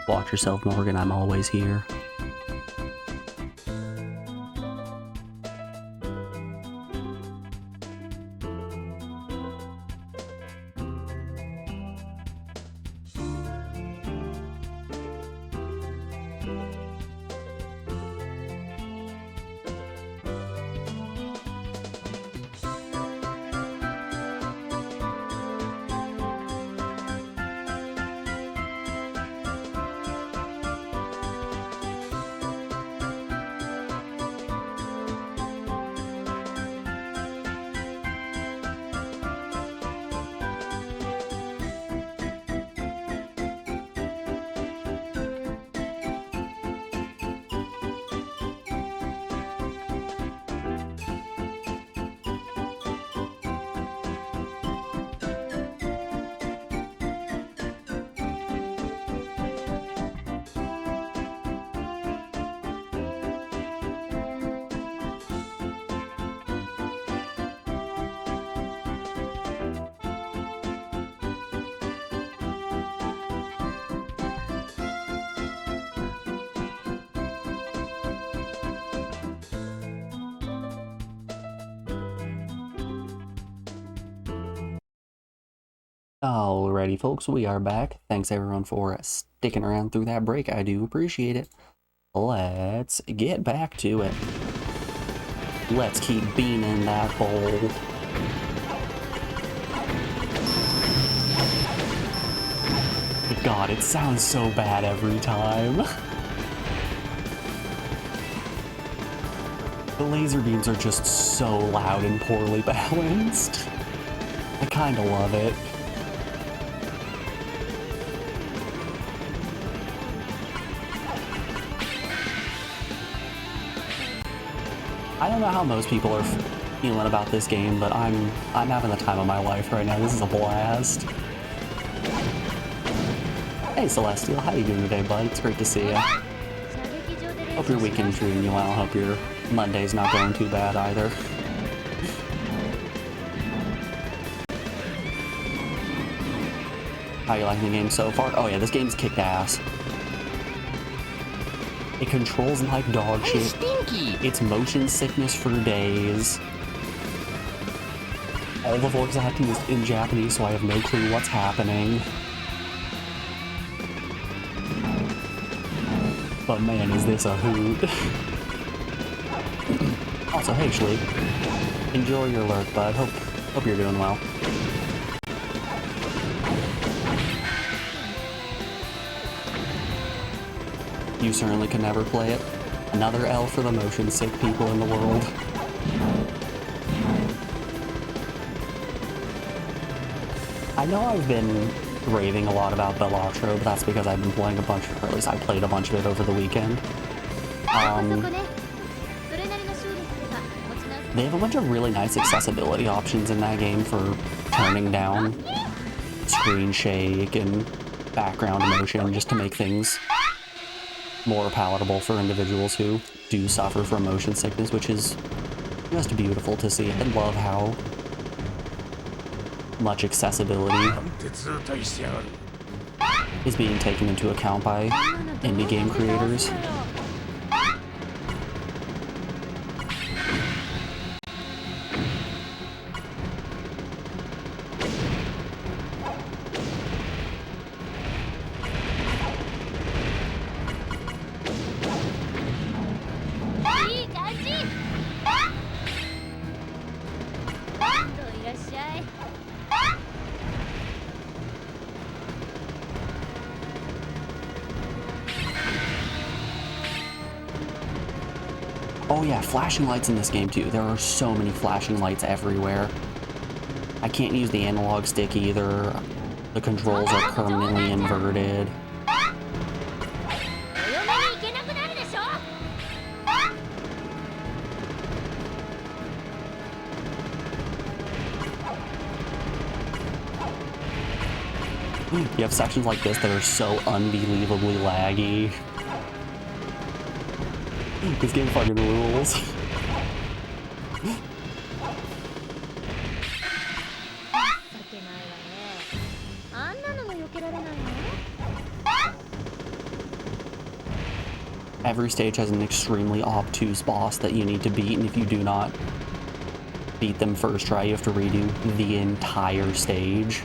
Watch yourself, Morgan. I'm always here. Alrighty, folks, we are back. Thanks everyone for sticking around through that break. I do appreciate it. Let's get back to it. Let's keep beaming that hole. God, it sounds so bad every time. The laser beams are just so loud and poorly balanced. I kinda love it. I don't know how most people are feeling about this game, but I'm having the time of my life right now. This is a blast. Hey Celestial, how you doing today, bud? It's great to see you. Hope your weekend's treating you well. Hope your Monday's not going too bad either. How you liking the game so far? Oh yeah, this game's kicked ass. It controls like dog shit. Stinky. It's motion sickness for days. All the voice acting is in Japanese, so I have no clue what's happening. But man, is this a hoot. So hey, Shleep, enjoy your lurk, bud. Hope you're doing well. You certainly could never play it. Another L for the motion sick people in the world. I know I've been raving a lot about Bellatro, but that's because I've been playing a bunch, or at least I played a bunch of it over the weekend. They have a bunch of really nice accessibility options in that game for turning down screen shake and background motion just to make things more palatable for individuals who do suffer from motion sickness, which is just beautiful to see. I love how much accessibility is being taken into account by indie game creators. Oh yeah, flashing lights in this game too. There are so many flashing lights everywhere. I can't use the analog stick either. The controls are permanently inverted. You have sections like this that are so unbelievably laggy. This game fucking rules. Every stage has an extremely obtuse boss that you need to beat, and if you do not beat them first try, you have to redo the entire stage.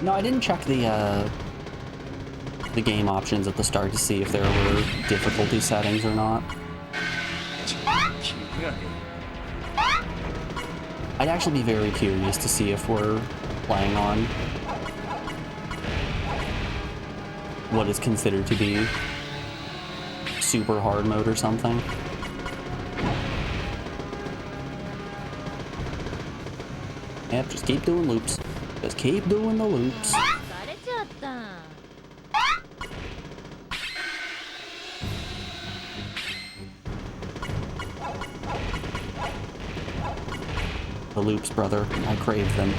No, I didn't check the game options at the start to see if there were difficulty settings or not. I'd actually be very curious to see if we're playing on what is considered to be super hard mode or something. Yep, just keep doing loops. Just keep doing the loops. The loops, brother. I crave them.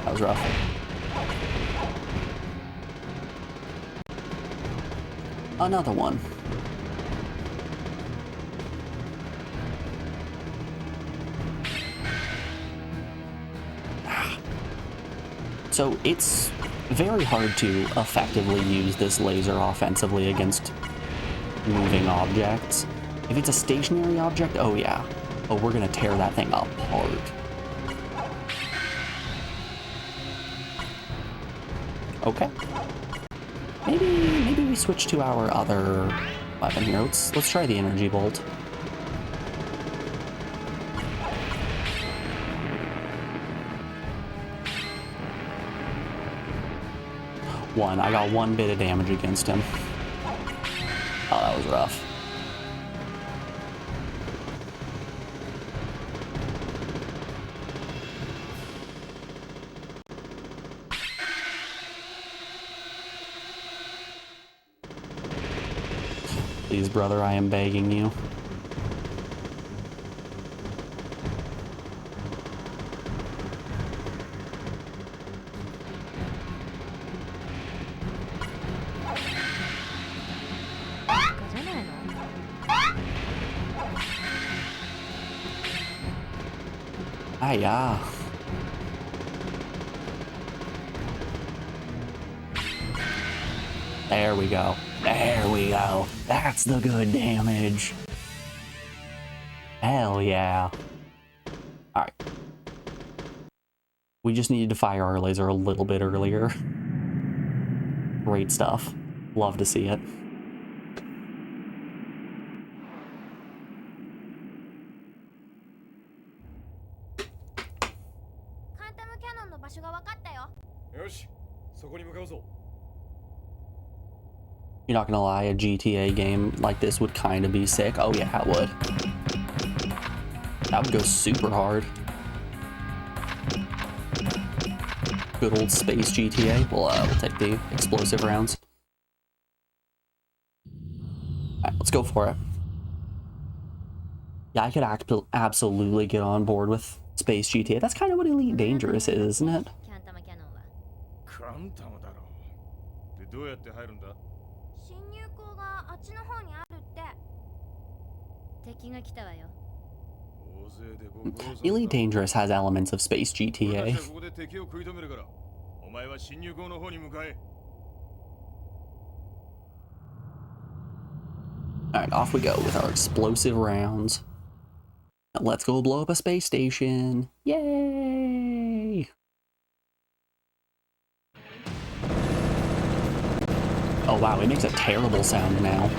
That was rough. Another one. So it's very hard to effectively use this laser offensively against moving objects. If it's a stationary object, oh yeah. Oh, we're gonna tear that thing apart. Okay. Maybe we switch to our other weapon here. Let's try the energy bolt. I got one bit of damage against him. Oh, that was rough. Please, brother, I am begging you. Ah, yeah. There we go. There we go. That's the good damage. Hell yeah. Alright. We just needed to fire our laser a little bit earlier. Great stuff. Love to see it. You're not gonna lie, a GTA game like this would kind of be sick. Oh yeah, it would. That would go super hard. Good old space GTA. We'll take the explosive rounds. Alright, let's go for it. Yeah, I could absolutely get on board with space GTA. That's kind of what Elite Dangerous is, isn't it? Elite Dangerous has elements of space GTA. Alright, off we go with our explosive rounds. Now let's go blow up a space station. Yay! Oh wow, it makes a terrible sound now.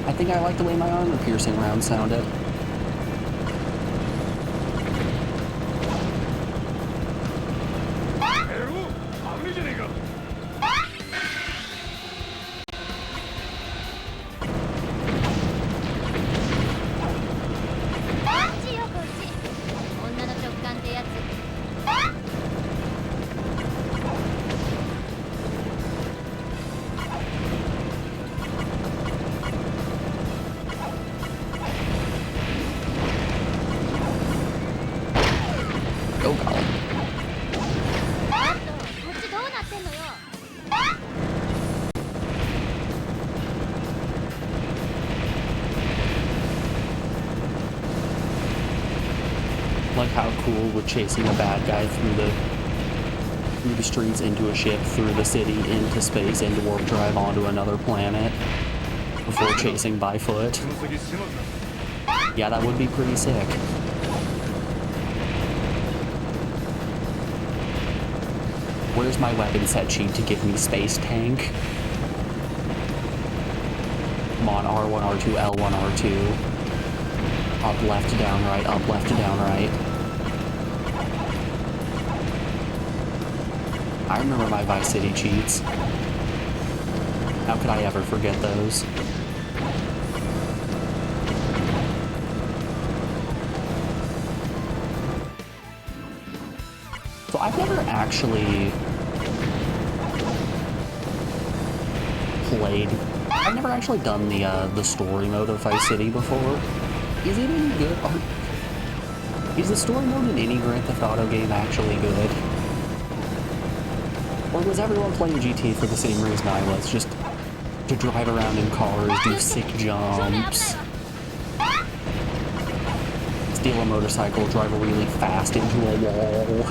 I think I like the way my armor-piercing round sounded. Like how cool we're chasing a bad guy through the streets, into a ship, through the city, into space, into warp drive, onto another planet, before chasing by foot. Yeah, that would be pretty sick. Where's my weapon set sheet to give me space tank? Come on, R1, R2, L1, R2. Up, left, down, right, up, left, down, right. I remember my Vice City cheats. How could I ever forget those? So I've never actually I've never actually done the story mode of Vice City before. Is it any good? Is the story mode in any Grand Theft Auto game actually good? Or was everyone playing GTA for the same reason I was? Just to drive around in cars, do sick jumps, steal a motorcycle, drive really fast into a wall.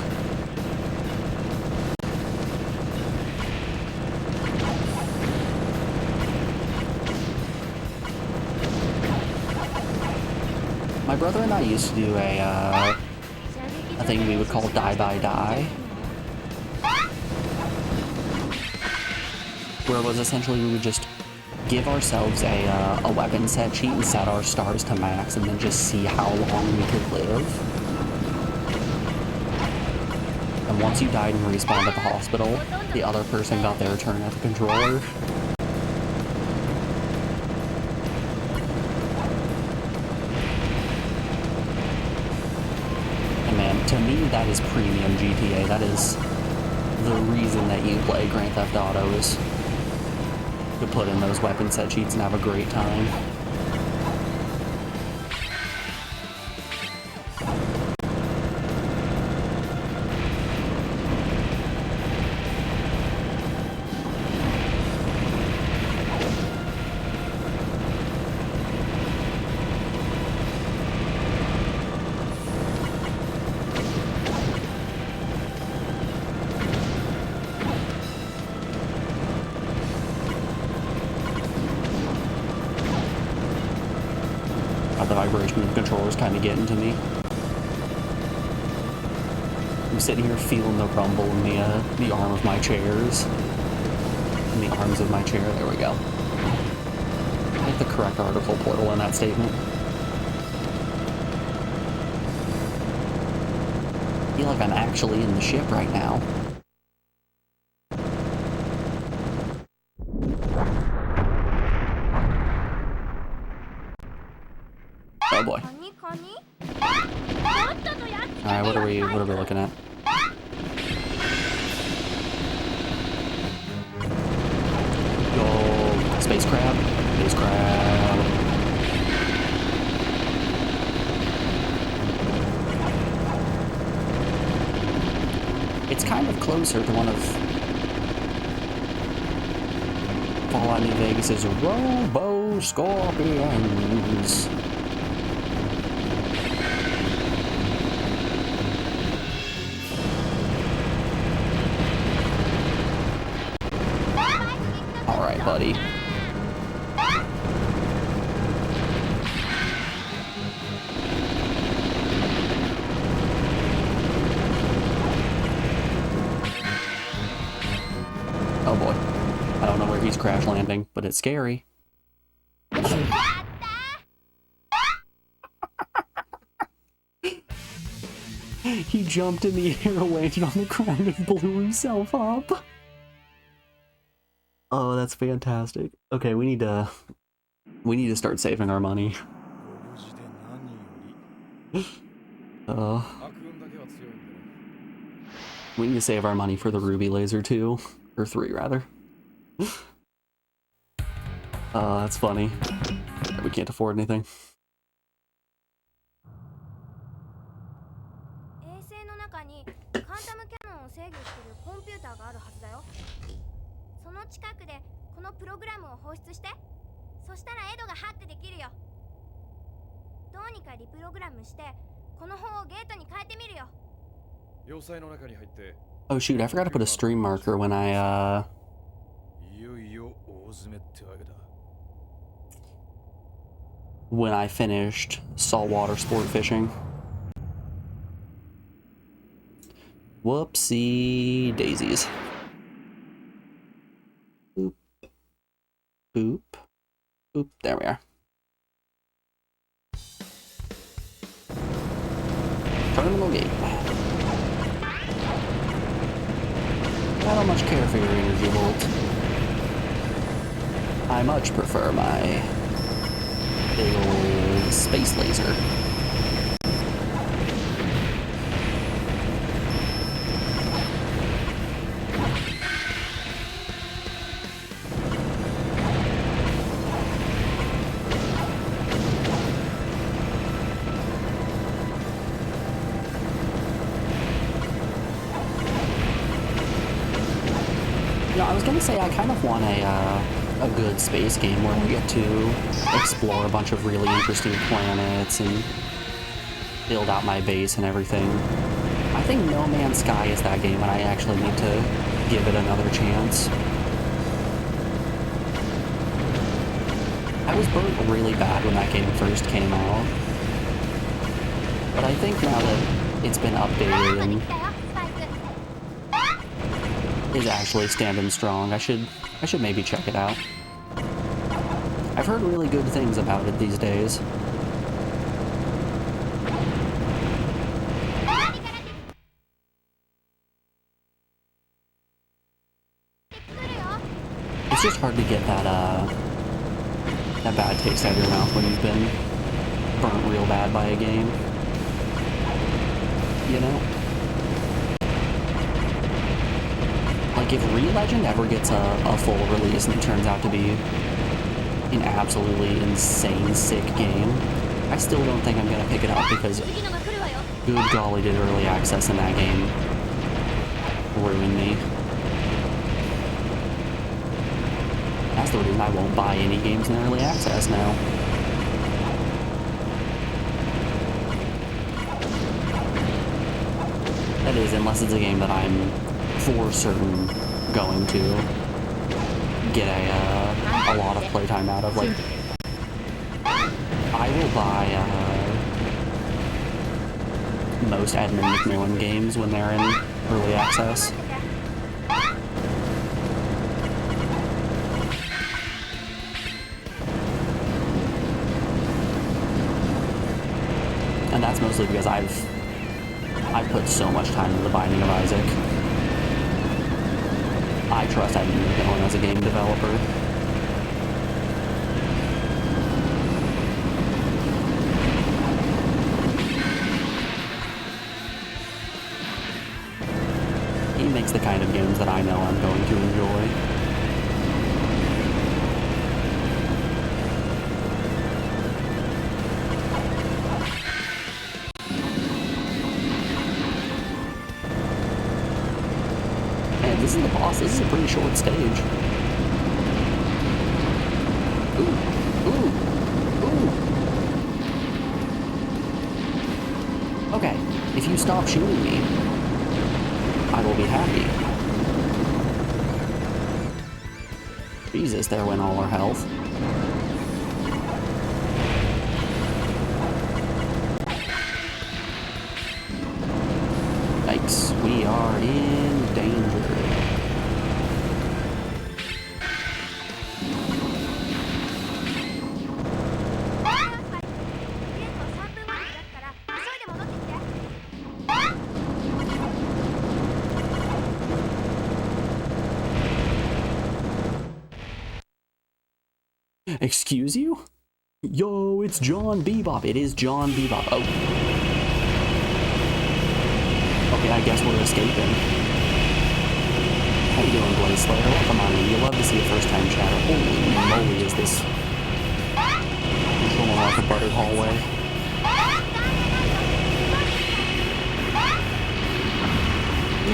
My brother and I used to do a thing we would call Die by Die, where it was essentially we would just give ourselves a weapon set sheet and set our stars to max and then just see how long we could live. And once you died and respawned at the hospital, the other person got their turn at the controller. To me, that is premium GTA. That is the reason that you play Grand Theft Auto, is to put in those weapon set sheets and have a great time. vibration of the controller's kind of getting to me. I'm sitting here feeling the rumble in the arm of my chairs. In the arms of my chair. There we go. I hit the correct article portal in that statement. I feel like I'm actually in the ship right now. Oh boy. Alright, what are we looking at? Yo, space crab. Space crab. It's kind of closer to one of Fallout New Vegas' Robo Scorpions. Alright, buddy. Oh boy. I don't know where he's crash landing, but it's scary. He jumped in the air, landed on the ground, and blew himself up. Oh, that's fantastic. Okay, we need to start saving our money. We need to save our money for the Ruby Laser 2. Or 3, rather. That's funny. We can't afford anything. Oh shoot, I forgot to put a stream marker when I finished saltwater sport fishing. Whoopsie daisies. Boop. Boop. Boop. There we are. Terminal gate. I don't much care for your energy volt. I much prefer my big old space laser. I was gonna say I kind of want a good space game where I get to explore a bunch of really interesting planets and build out my base and everything. I think No Man's Sky is that game, and I actually need to give it another chance. I was burnt really bad when that game first came out, but I think now that it's been updated and is actually standing strong, I should maybe check it out. I've heard really good things about it these days. It's just hard to get that bad taste out of your mouth when you've been burnt real bad by a game. You know? Like, if Re-Legend ever gets a full release and it turns out to be an absolutely insane, sick game, I still don't think I'm gonna pick it up because, good golly, did early access in that game ruin me. That's the reason I won't buy any games in early access now. That is, unless it's a game that I'm for certain going to get a lot of playtime out of. Like, I will buy most Edmund McMillan games when they're in early access. And that's mostly because I've put so much time into the Binding of Isaac. I trust Edmund McMillan as a game developer. He makes the kind of games that I know I'm going to enjoy. This is the boss. This is a pretty short stage. Ooh, ooh, ooh. Okay, if you stop shooting me, I will be happy. Jesus, there went all our health. Yikes, we are in danger. Excuse you? Yo, it's John Bebop. It is John Bebop. Oh. Okay, I guess we're escaping. How you doing, Blaze Slayer? Welcome on in. You love to see a first-time chatter. Holy moly, is this controlling like a buttered hallway?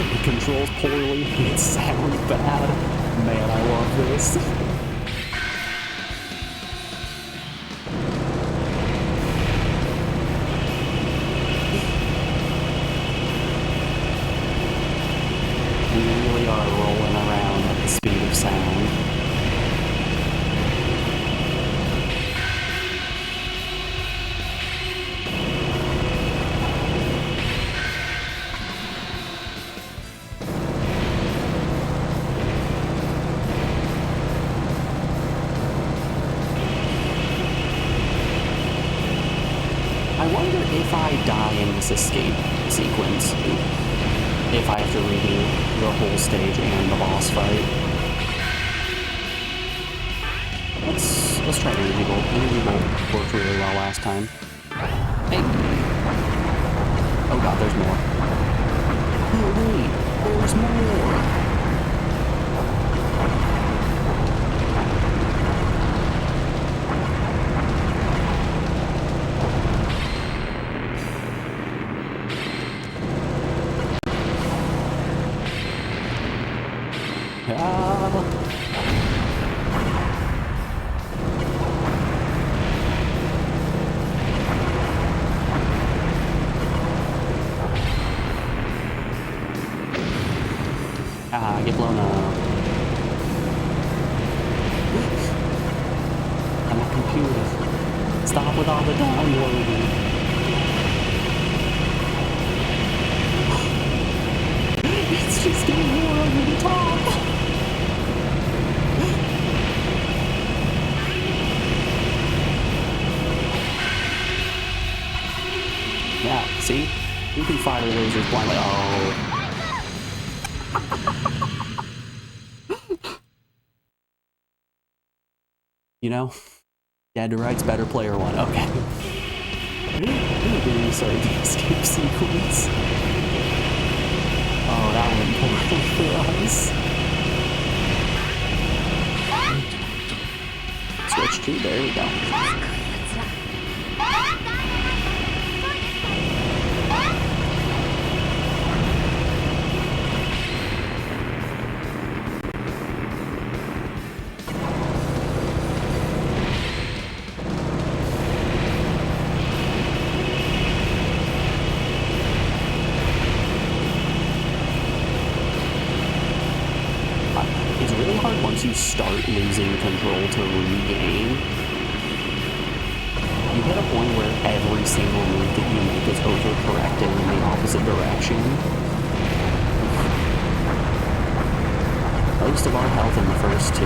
It controls poorly. It sounds bad. Man, I love this. We really are rolling around at the speed of sound. I wonder if I die in this escape sequence, if I have to redo the whole stage and the boss fight. Let's try Energy Bolt. Energy Bolt worked really well last time. Hey! Oh god, there's more. Oh wait, there's more! Get blown up. I'm a computer. Stop with all the downloading. It's just getting more over the top. Yeah, see? You can fire lasers blindly. Oh. You know, Dead to Right's better player one. Okay. Sorry, the escape sequence. Oh, that went poorly for us. Switch to, there we go. Once you start losing control to regain, you hit a point where every single move that you make is overcorrected in the opposite direction. Most of our health in the first two.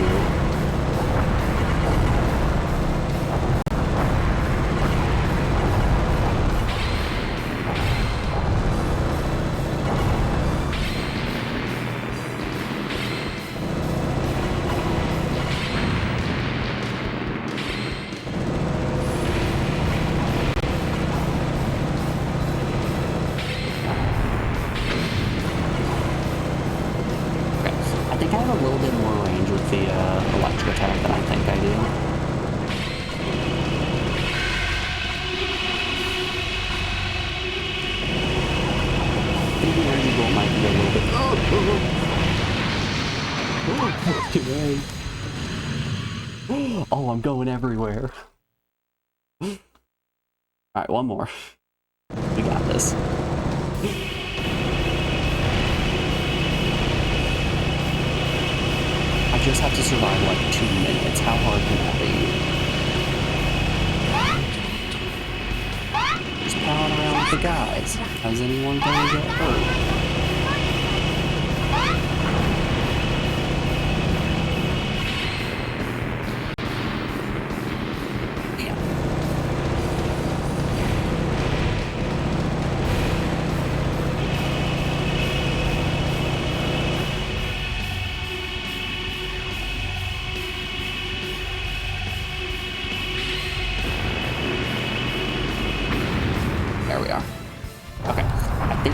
Oh, I'm going everywhere. Alright, one more. We got this. I just have to survive like 2 minutes. How hard can that be? Just plowing around with the guys. How's anyone gonna get hurt?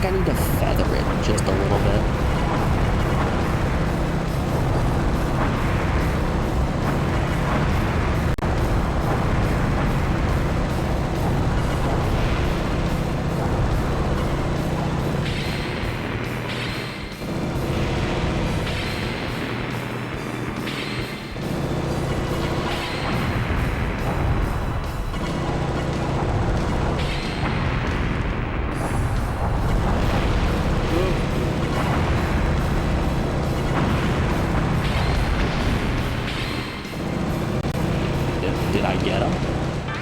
I need to feather it just a little bit. Did I get him? I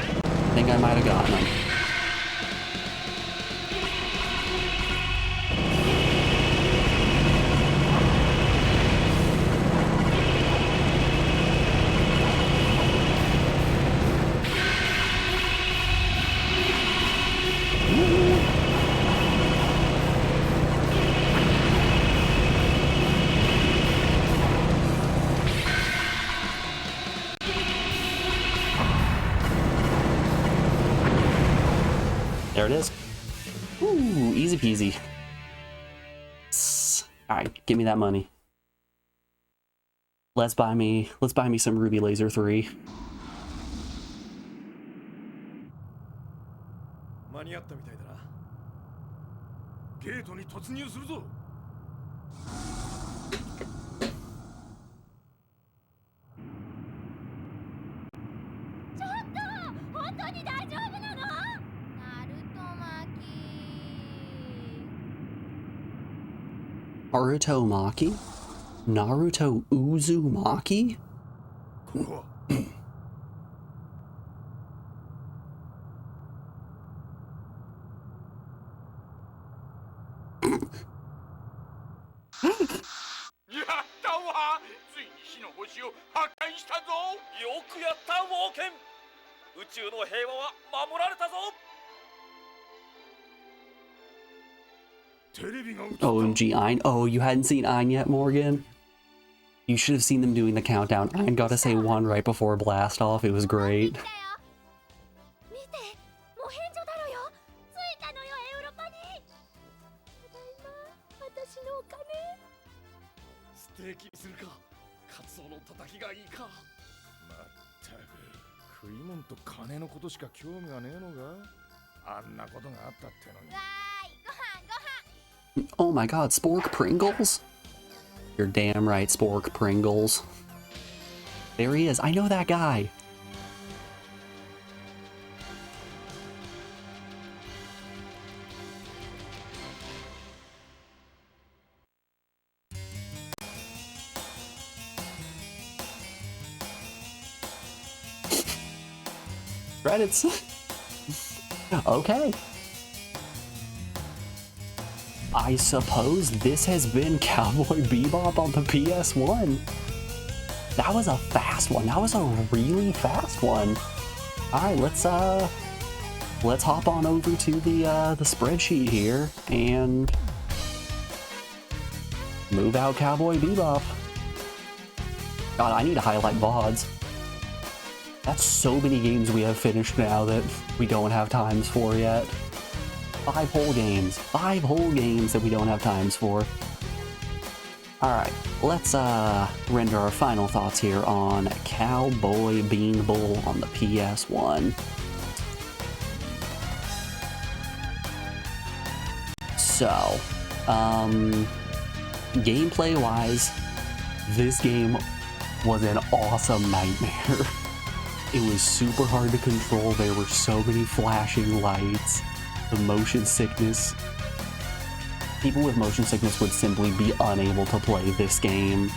think I might have gotten him. There it is. Ooh, easy peasy. Alright, give me that money. Let's buy me some Ruby Laser 3. 間に合ったみたいだな。ゲートに突入するぞ。ちょっと、本当に大丈夫なの？ナルト巻き。Naruto Maki? Naruto Uzumaki? ここは。やったわ！ついに死の星を破壊したぞ！よくやったウォーケン！宇宙の平和は守られたぞ！ OMG, Ein. Oh, you hadn't seen Ein yet, Morgan? You should have seen them doing the countdown. Ein got to say one right before blast off. It was great. 見て、もう返事だろよ。着いたのよ、エウロパに。ただいま、私のお金。ステーキにするか、カツオのたたきがいいか。まったく、食い物と金のことしか興味がねえのか。あんなことがあったってのに。 Oh my god, Spork Pringles? You're damn right, Spork Pringles. There he is. I know that guy. Credits. Okay. I suppose this has been Cowboy Bebop on the PS1. That was a fast one. That was a really fast one. All right, let's hop on over to the spreadsheet here and move out Cowboy Bebop. God, I need to highlight VODs. That's so many games we have finished now that we don't have times for yet. 5 whole games. 5 whole games that we don't have times for. Alright, let's render our final thoughts here on Cowboy Bean Bowl on the PS1. So, gameplay-wise, this game was an awesome nightmare. It was super hard to control. There were so many flashing lights. The motion sickness. People with motion sickness would simply be unable to play this game.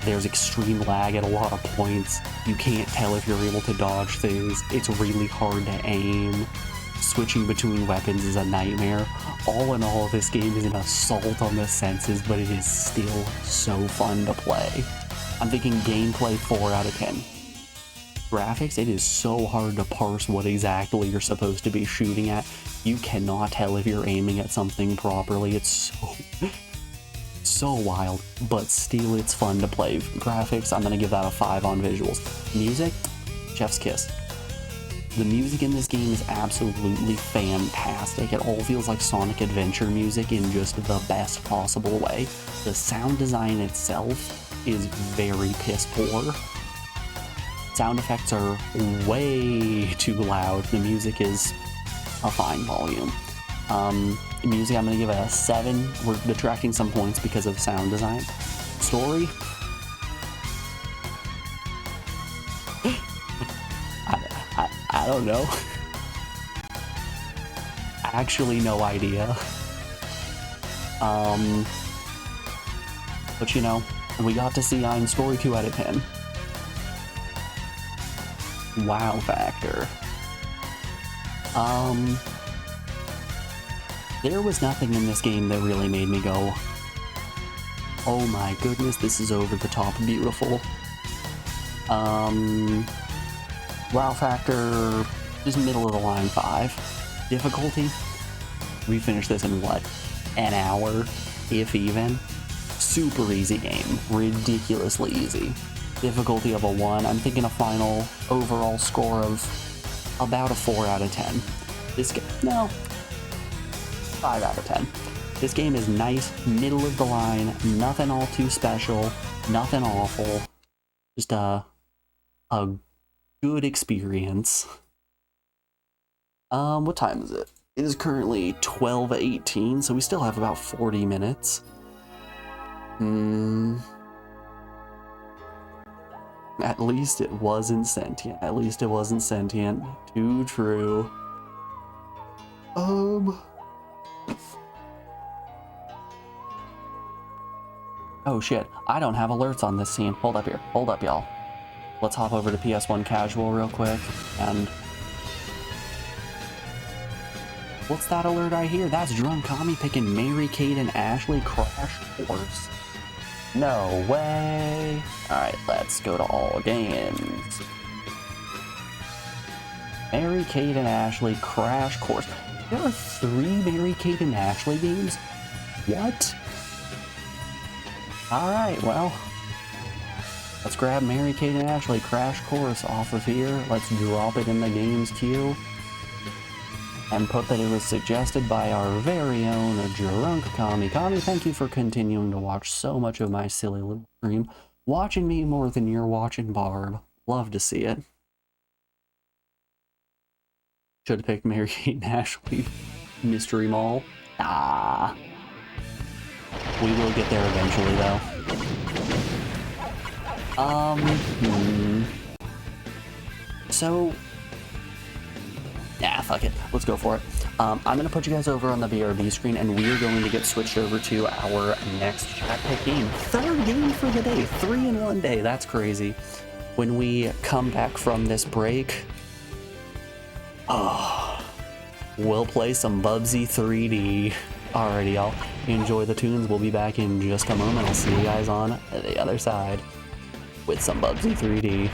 There's extreme lag at a lot of points. You can't tell if you're able to dodge things. It's really hard to aim. Switching between weapons is a nightmare. All in all, this game is an assault on the senses, but it is still so fun to play. I'm thinking gameplay 4 out of 10. Graphics, it is so hard to parse what exactly you're supposed to be shooting at. You cannot tell if you're aiming at something properly. It's so wild, but still it's fun to play. Graphics, I'm gonna give that a 5 on visuals. Music, chef's kiss. The music in this game is absolutely fantastic. It all feels like Sonic Adventure music in just the best possible way. The sound design itself is very piss poor. Sound effects are way too loud. The music is a fine volume. Music, I'm gonna give it a 7. We're detracting some points because of sound design. Story, I don't know. Actually, no idea. But you know, we got to see Ein Story 2 out of 10. Wow factor. There was nothing in this game that really made me go, oh my goodness, this is over the top beautiful. Wow factor, just middle of the line 5. Difficulty, we finished this in what, an hour, if even. Super easy game, ridiculously easy. Difficulty of a 1. I'm thinking a final overall score of about a 4 out of 10. This game, no, 5 out of 10. This game is nice, middle of the line, nothing all too special, nothing awful. Just a good experience. What time is it? It is currently 12:18, so we still have about 40 minutes. At least it wasn't sentient. At least it wasn't sentient. Too true. Oh shit, I don't have alerts on this scene. Hold up here. Hold up, y'all. Let's hop over to PS1 Casual real quick, and... What's that alert I hear? That's Drunk Kami picking Mary Kate and Ashley Crash Course. No way. Alright, let's go to all games. Mary Kate and Ashley Crash Course. There are 3 Mary Kate and Ashley games? What? Alright, well. Let's grab Mary Kate and Ashley Crash Course off of here. Let's drop it in the games queue. And put that it was suggested by our very own Drunk Kami. Kami, thank you for continuing to watch so much of my silly little stream. Watching me more than you're watching Barb. Love to see it. Should have picked Mary Kate and Ashley Mystery Mall. Ah. We will get there eventually, though. So... Nah, fuck it. Let's go for it. I'm going to put you guys over on the BRB screen, and we are going to get switched over to our next chat pick game. 3rd game for the day. 3 in 1 day. That's crazy. When we come back from this break... Oh, we'll play some Bubsy 3D. Alrighty, y'all. Enjoy the tunes. We'll be back in just a moment. I'll see you guys on the other side with some Bubsy 3D.